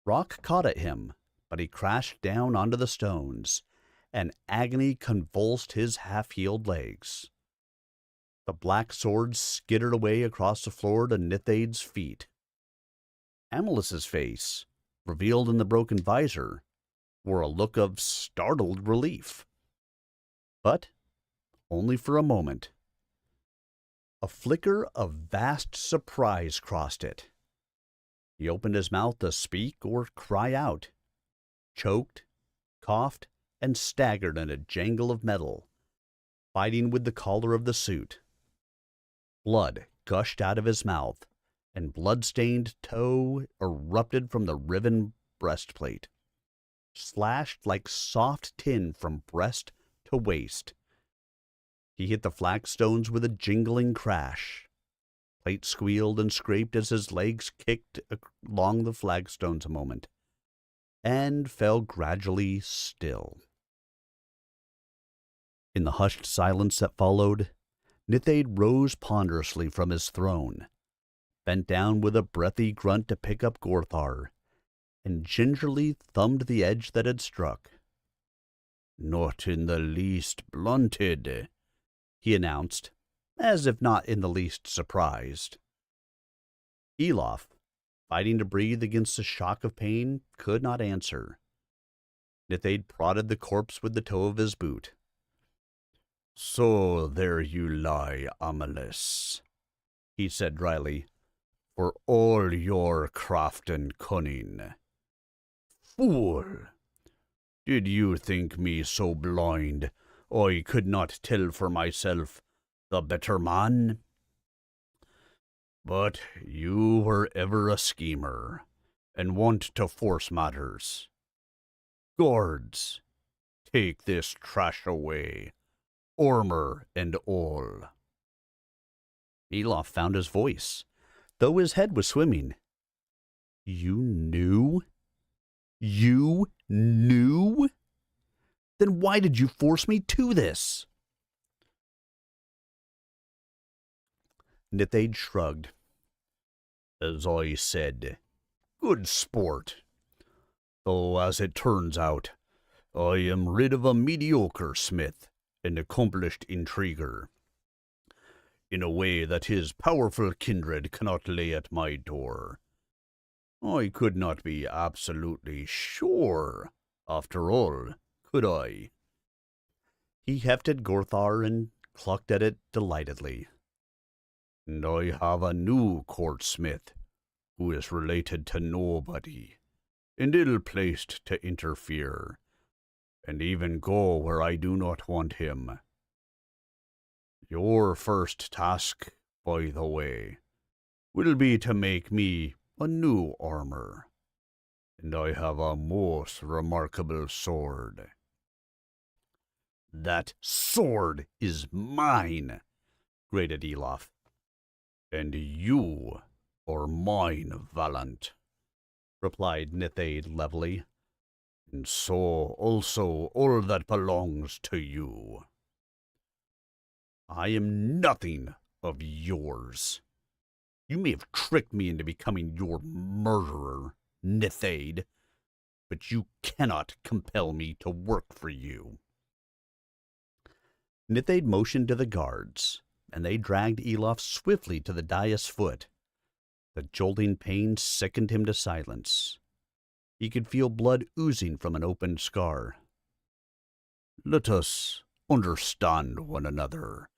Rock caught at him, but he crashed down onto the stones, and agony convulsed his half-healed legs. The black sword skittered away across the floor to Nithade's feet. Amalus's face, revealed in the broken visor, wore a look of startled relief. But only for a moment. A flicker of vast surprise crossed it. He opened his mouth to speak or cry out, choked, coughed, and staggered in a jangle of metal, fighting with the collar of the suit. Blood gushed out of his mouth, and blood-stained toe erupted from the riven breastplate, slashed like soft tin from breast to waist. He hit the flagstones with a jingling crash. Plate squealed and scraped as his legs kicked along the flagstones a moment, and fell gradually still. In the hushed silence that followed, Nithade rose ponderously from his throne, bent down with a breathy grunt to pick up Gorthar, and gingerly thumbed the edge that had struck. "Not in the least blunted," he announced, as if not in the least surprised. Elof, fighting to breathe against the shock of pain, could not answer. Nithade prodded the corpse with the toe of his boot. "So there you lie, Amalus," he said dryly, "for all your craft and cunning. Fool! Did you think me so blind I could not tell for myself the better man? But you were ever a schemer, and want to force matters. Guards, take this trash away, armor and all." Elof found his voice, though his head was swimming. "You knew? You knew? Then why did you force me to this?" Nithade shrugged. "As I said, good sport. Though, as it turns out, I am rid of a mediocre smith and accomplished intriguer, in a way that his powerful kindred cannot lay at my door. I could not be absolutely sure, after all, could I?" He hefted Gorthar and clucked at it delightedly. "And I have a new court smith, who is related to nobody, and ill-placed to interfere, and even go where I do not want him. Your first task, by the way, will be to make me a new armor. and I have a most remarkable sword. That sword is mine, grated Elof. And you are mine, Valant, replied Nithade levelly. and so also all that belongs to you. I am nothing of yours. You may have tricked me into becoming your murderer, Nithade, but you cannot compel me to work for you. Nithade motioned to the guards, and they dragged Elof swiftly to the dais foot. The jolting pain sickened him to silence. He could feel blood oozing from an opened scar. Let us understand one another,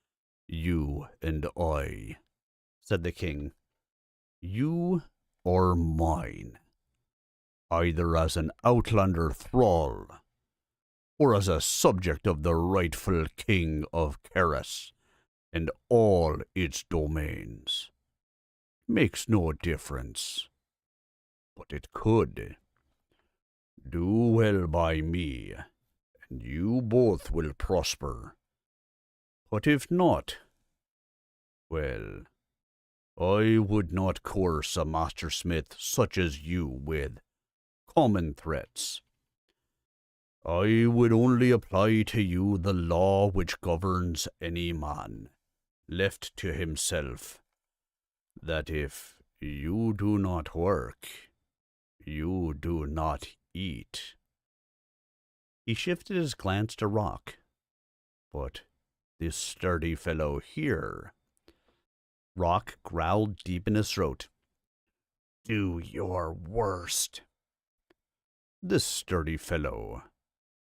you and I, said the king. You are mine, either as an outlander thrall, or as a subject of the rightful king of Karis and all its domains. Makes no difference, but it could. Do well by me, and you both will prosper. But if not, well, I would not coerce a mastersmith such as you with common threats. I would only apply to you the law which governs any man, left to himself, that if you do not work, you do not eat. He shifted his glance to Rock. But this sturdy fellow here... Rock growled deep in his throat. Do your worst. This sturdy fellow,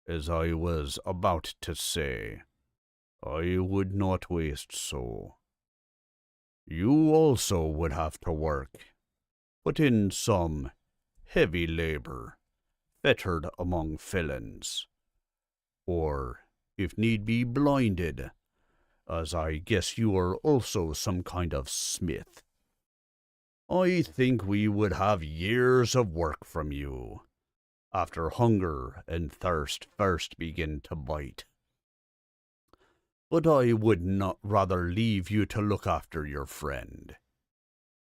as I was about to say, I would not waste so. You also would have to work, but in some heavy labor, fettered among felons, or, if need be, blinded, as I guess you are also some kind of smith. I think we would have years of work from you, after hunger and thirst first begin to bite. But I would not rather leave you to look after your friend.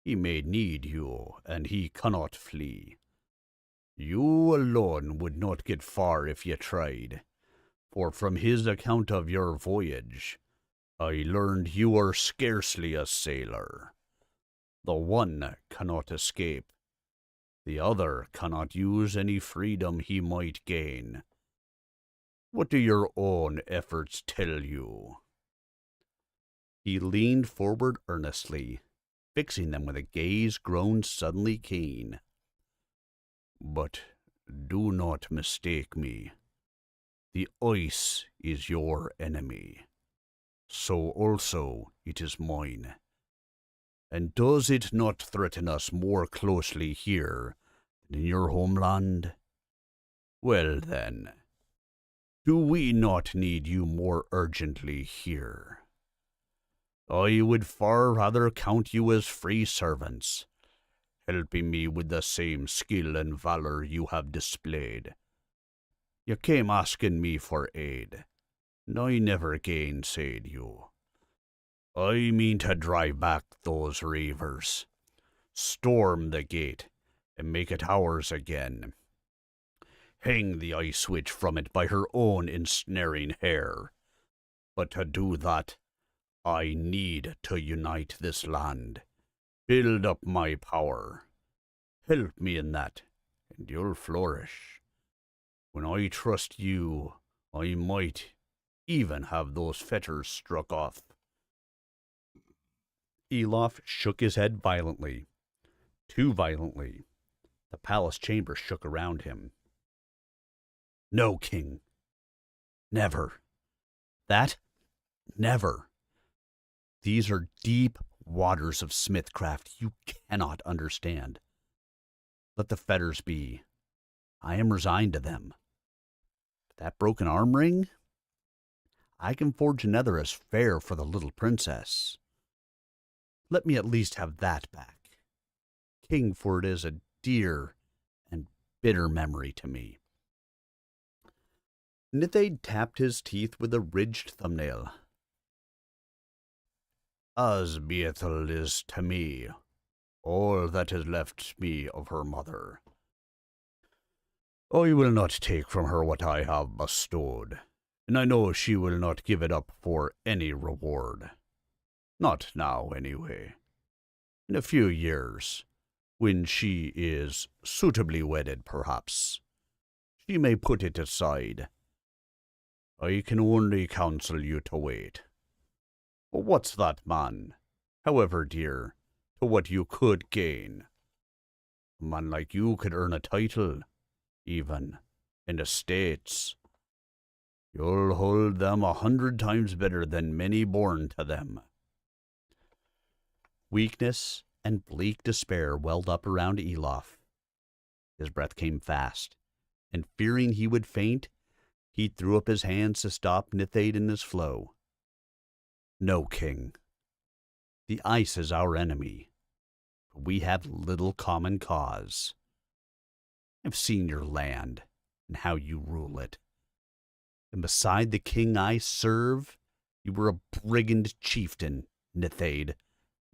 He may need you, and he cannot flee. You alone would not get far if you tried, for from his account of your voyage, I learned you are scarcely a sailor. The one cannot escape. The other cannot use any freedom he might gain. What do your own efforts tell you? He leaned forward earnestly, fixing them with a gaze grown suddenly keen. But do not mistake me. The ice is your enemy. So also it is mine. And does it not threaten us more closely here than in your homeland? Well then, do we not need you more urgently here? I would far rather count you as free servants, helping me with the same skill and valor you have displayed. You came asking me for aid, and I never gainsayed you. I mean to drive back those reavers, storm the gate, and make it ours again. Hang the ice witch from it by her own ensnaring hair. But to do that, I need to unite this land, build up my power. Help me in that, and you'll flourish. When I trust you, I might even have those fetters struck off. Elof shook his head violently. Too violently. The palace chamber shook around him. No, King. Never. That? Never. These are deep waters of smithcraft you cannot understand. Let the fetters be. I am resigned to them. But that broken arm ring? I can forge another as fair for the little princess. Let me at least have that back, king, for it is a dear and bitter memory to me. Nithade tapped his teeth with a ridged thumbnail. Asbiethel is to me all that is left me of her mother. I will not take from her what I have bestowed, and I know she will not give it up for any reward. Not now, anyway. In a few years, when she is suitably wedded, perhaps, she may put it aside. I can only counsel you to wait. But what's that, man, however dear, to what you could gain? A man like you could earn a title, even, in estates. You'll hold them 100 times better than many born to them. Weakness and bleak despair welled up around Elof. His breath came fast, and fearing he would faint, he threw up his hands to stop Nithade in his flow. No, King. The ice is our enemy. We have little common cause. I've seen your land and how you rule it. And beside the king I serve, you were a brigand chieftain, Nithade.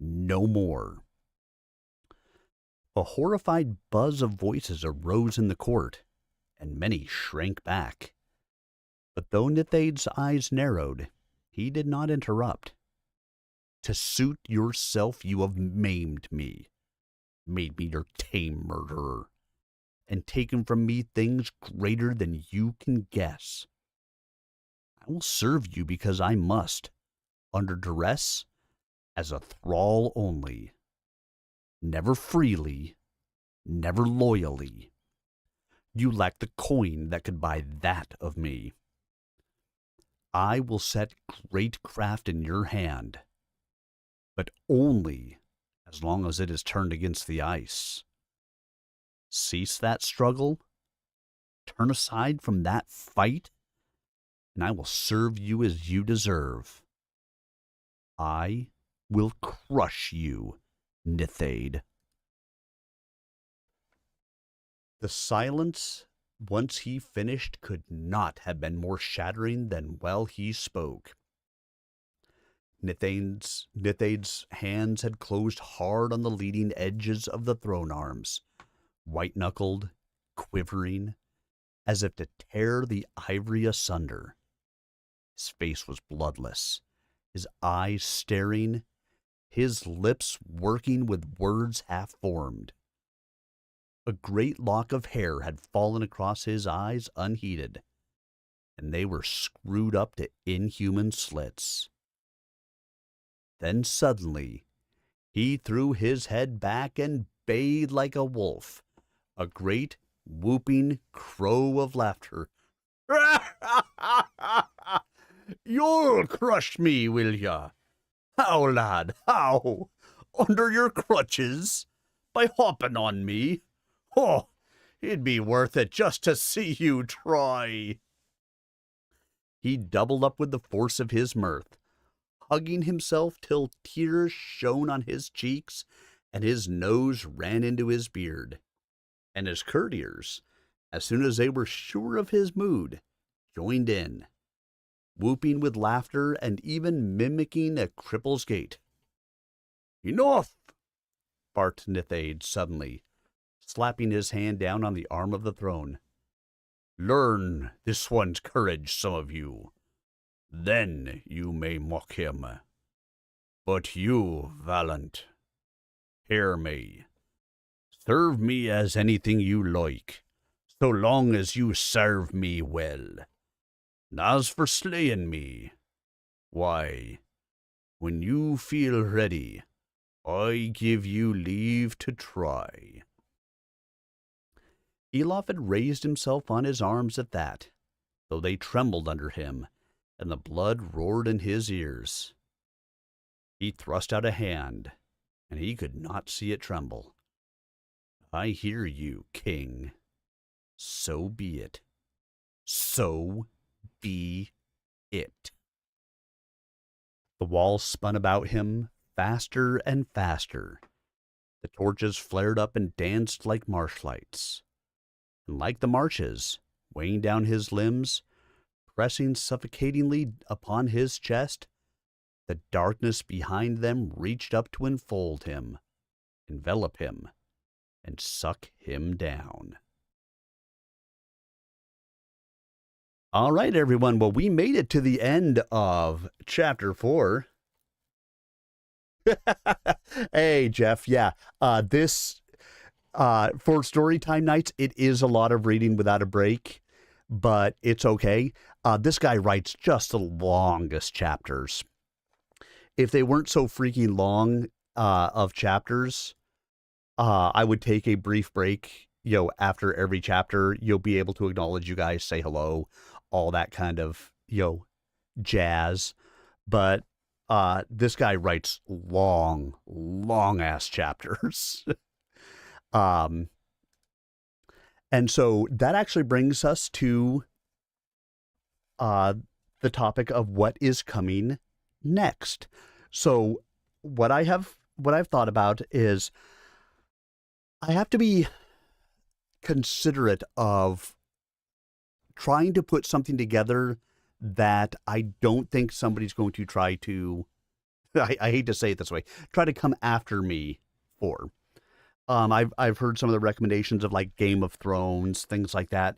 No more. A horrified buzz of voices arose in the court, and many shrank back. But though Nithade's eyes narrowed, he did not interrupt. To suit yourself you have maimed me, made me your tame murderer, and taken from me things greater than you can guess. I will serve you because I must, under duress, as a thrall only. Never freely, never loyally. You lack the coin that could buy that of me. I will set great craft in your hand, but only as long as it is turned against the ice. Cease that struggle, turn aside from that fight, and I will serve you as you deserve. I will crush you, Nithade. The silence, once he finished, could not have been more shattering than while he spoke. Nithade's hands had closed hard on the leading edges of the throne arms, white-knuckled, quivering, as if to tear the ivory asunder. His face was bloodless, his eyes staring, his lips working with words half-formed. A great lock of hair had fallen across his eyes unheeded, and they were screwed up to inhuman slits. Then suddenly, he threw his head back and bayed like a wolf, a great whooping crow of laughter. You'll crush me, will ya? How, lad, how? Under your crutches? By hopping on me? Oh, it'd be worth it just to see you try. He doubled up with the force of his mirth, hugging himself till tears shone on his cheeks and his nose ran into his beard. And his courtiers, as soon as they were sure of his mood, joined in, whooping with laughter and even mimicking a cripple's gait. Enough! barked Nithade suddenly, slapping his hand down on the arm of the throne. Learn this one's courage, some of you. Then you may mock him. But you, Valant, hear me. Serve me as anything you like, so long as you serve me well. And as for slaying me, why, when you feel ready, I give you leave to try. Elof had raised himself on his arms at that, though they trembled under him, and the blood roared in his ears. He thrust out a hand, and he could not see it tremble. I hear you, King. So be it. So be it. The walls spun about him, faster and faster. The torches flared up and danced like marshlights. and like the marshes, weighing down his limbs, pressing suffocatingly upon his chest, the darkness behind them reached up to enfold him, envelop him, and suck him down. All right, everyone. Well, we made it to the end of chapter 4. Hey, Jeff. Yeah. This, for story time nights, it is a lot of reading without a break, but it's okay. This guy writes just the longest chapters. If they weren't so freaking long, of chapters, I would take a brief break, after every chapter. You'll be able to acknowledge you guys, say hello, all that kind of, jazz. But this guy writes long ass chapters. And so that actually brings us to the topic of what is coming next. So what I've thought about is I have to be considerate of trying to put something together that I don't think somebody's going to try to, I hate to say it this way, try to come after me for. I've heard some of the recommendations of like Game of Thrones, things like that,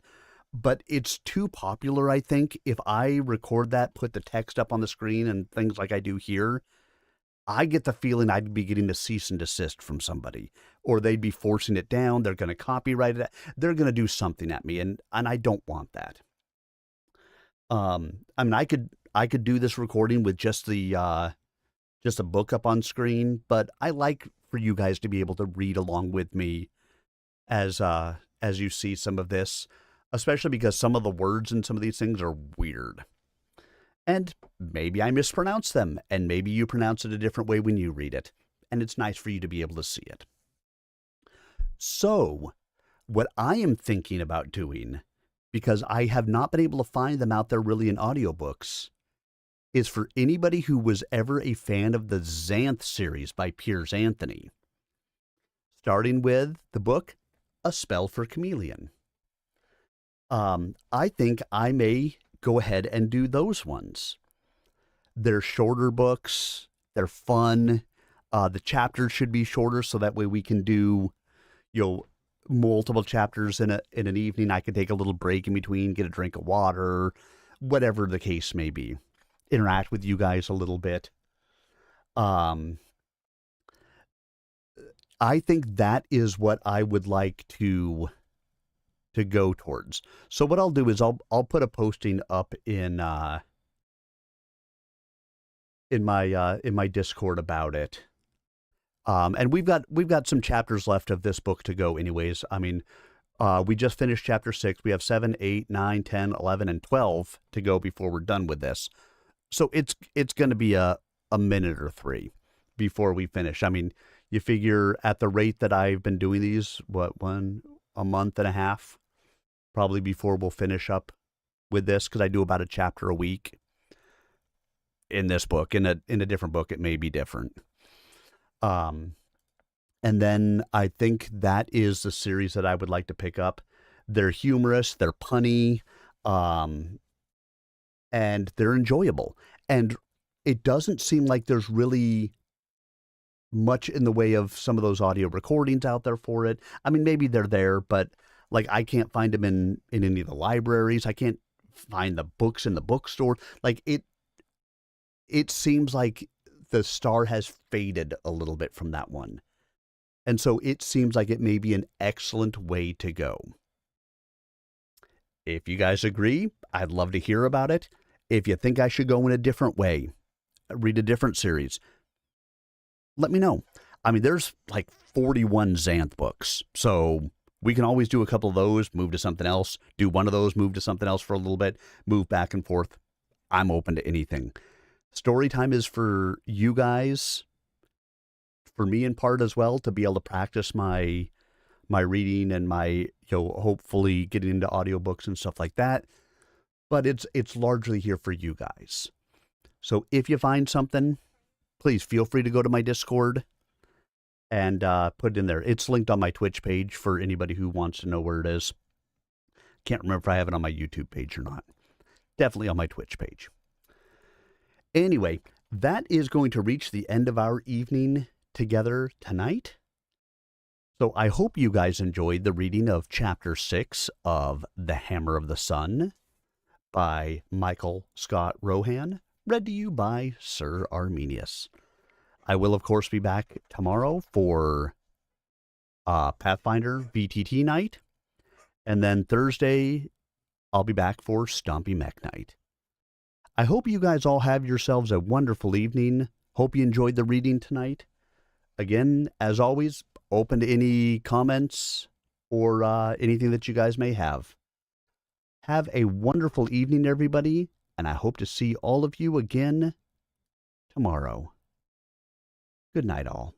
but it's too popular, I think. If I record that, put the text up on the screen and things like I do here, I get the feeling I'd be getting a cease and desist from somebody, or they'd be forcing it down. They're going to copyright it. They're going to do something at me, and I don't want that. I mean, I could do this recording with just a book up on screen, but I like for you guys to be able to read along with me as you see some of this, especially because some of the words in some of these things are weird. And maybe I mispronounce them, and maybe you pronounce it a different way when you read it, and it's nice for you to be able to see it. So, what I am thinking about doing, because I have not been able to find them out there really in audiobooks, is for anybody who was ever a fan of the Xanth series by Piers Anthony, starting with the book A Spell for Chameleon. I think I may go ahead and do those ones. They're shorter books. They're fun. The chapters should be shorter, so that way we can do, multiple chapters in an evening. I can take a little break in between, get a drink of water, whatever the case may be. Interact with you guys a little bit. I think that is what I would like to go towards. So what I'll do is I'll put a posting up in my Discord about it. And we've got some chapters left of this book to go anyways. I mean, we just finished chapter 6. We have 7, 8, 9, 10, 11, and 12 to go before we're done with this. So it's going to be a minute or 3 before we finish. I mean, you figure at the rate that I've been doing these, a month and a half, probably before we'll finish up with this, because I do about a chapter a week in this book. In a different book, it may be different. And then I think that is the series that I would like to pick up. They're humorous, they're punny, and they're enjoyable. And it doesn't seem like there's really much in the way of some of those audio recordings out there for it. I mean, maybe they're there, but like I can't find them in any of the libraries. I can't find the books in the bookstore. Like it seems like the star has faded a little bit from that one. And so it seems like it may be an excellent way to go. If you guys agree, I'd love to hear about it. If you think I should go in a different way, read a different series, let me know. I mean, there's like 41 Xanth books, so we can always do a couple of those, move to something else, do one of those, move to something else for a little bit, move back and forth. I'm open to anything. Story time is for you guys, for me in part as well, to be able to practice my reading and my, hopefully getting into audiobooks and stuff like that. But it's largely here for you guys. So if you find something, please feel free to go to my Discord and put it in there. It's linked on my Twitch page for anybody who wants to know where it is. Can't remember if I have it on my YouTube page or not. Definitely on my Twitch page. Anyway, that is going to reach the end of our evening together tonight. So I hope you guys enjoyed the reading of Chapter 6 of The Hammer of the Sun by Michael Scott Rohan, read to you by Sir Arminius. I will, of course, be back tomorrow for Pathfinder VTT night. And then Thursday, I'll be back for Stompy Mech night. I hope you guys all have yourselves a wonderful evening. Hope you enjoyed the reading tonight. Again, as always, open to any comments or anything that you guys may have. Have a wonderful evening, everybody, and I hope to see all of you again tomorrow. Good night, all.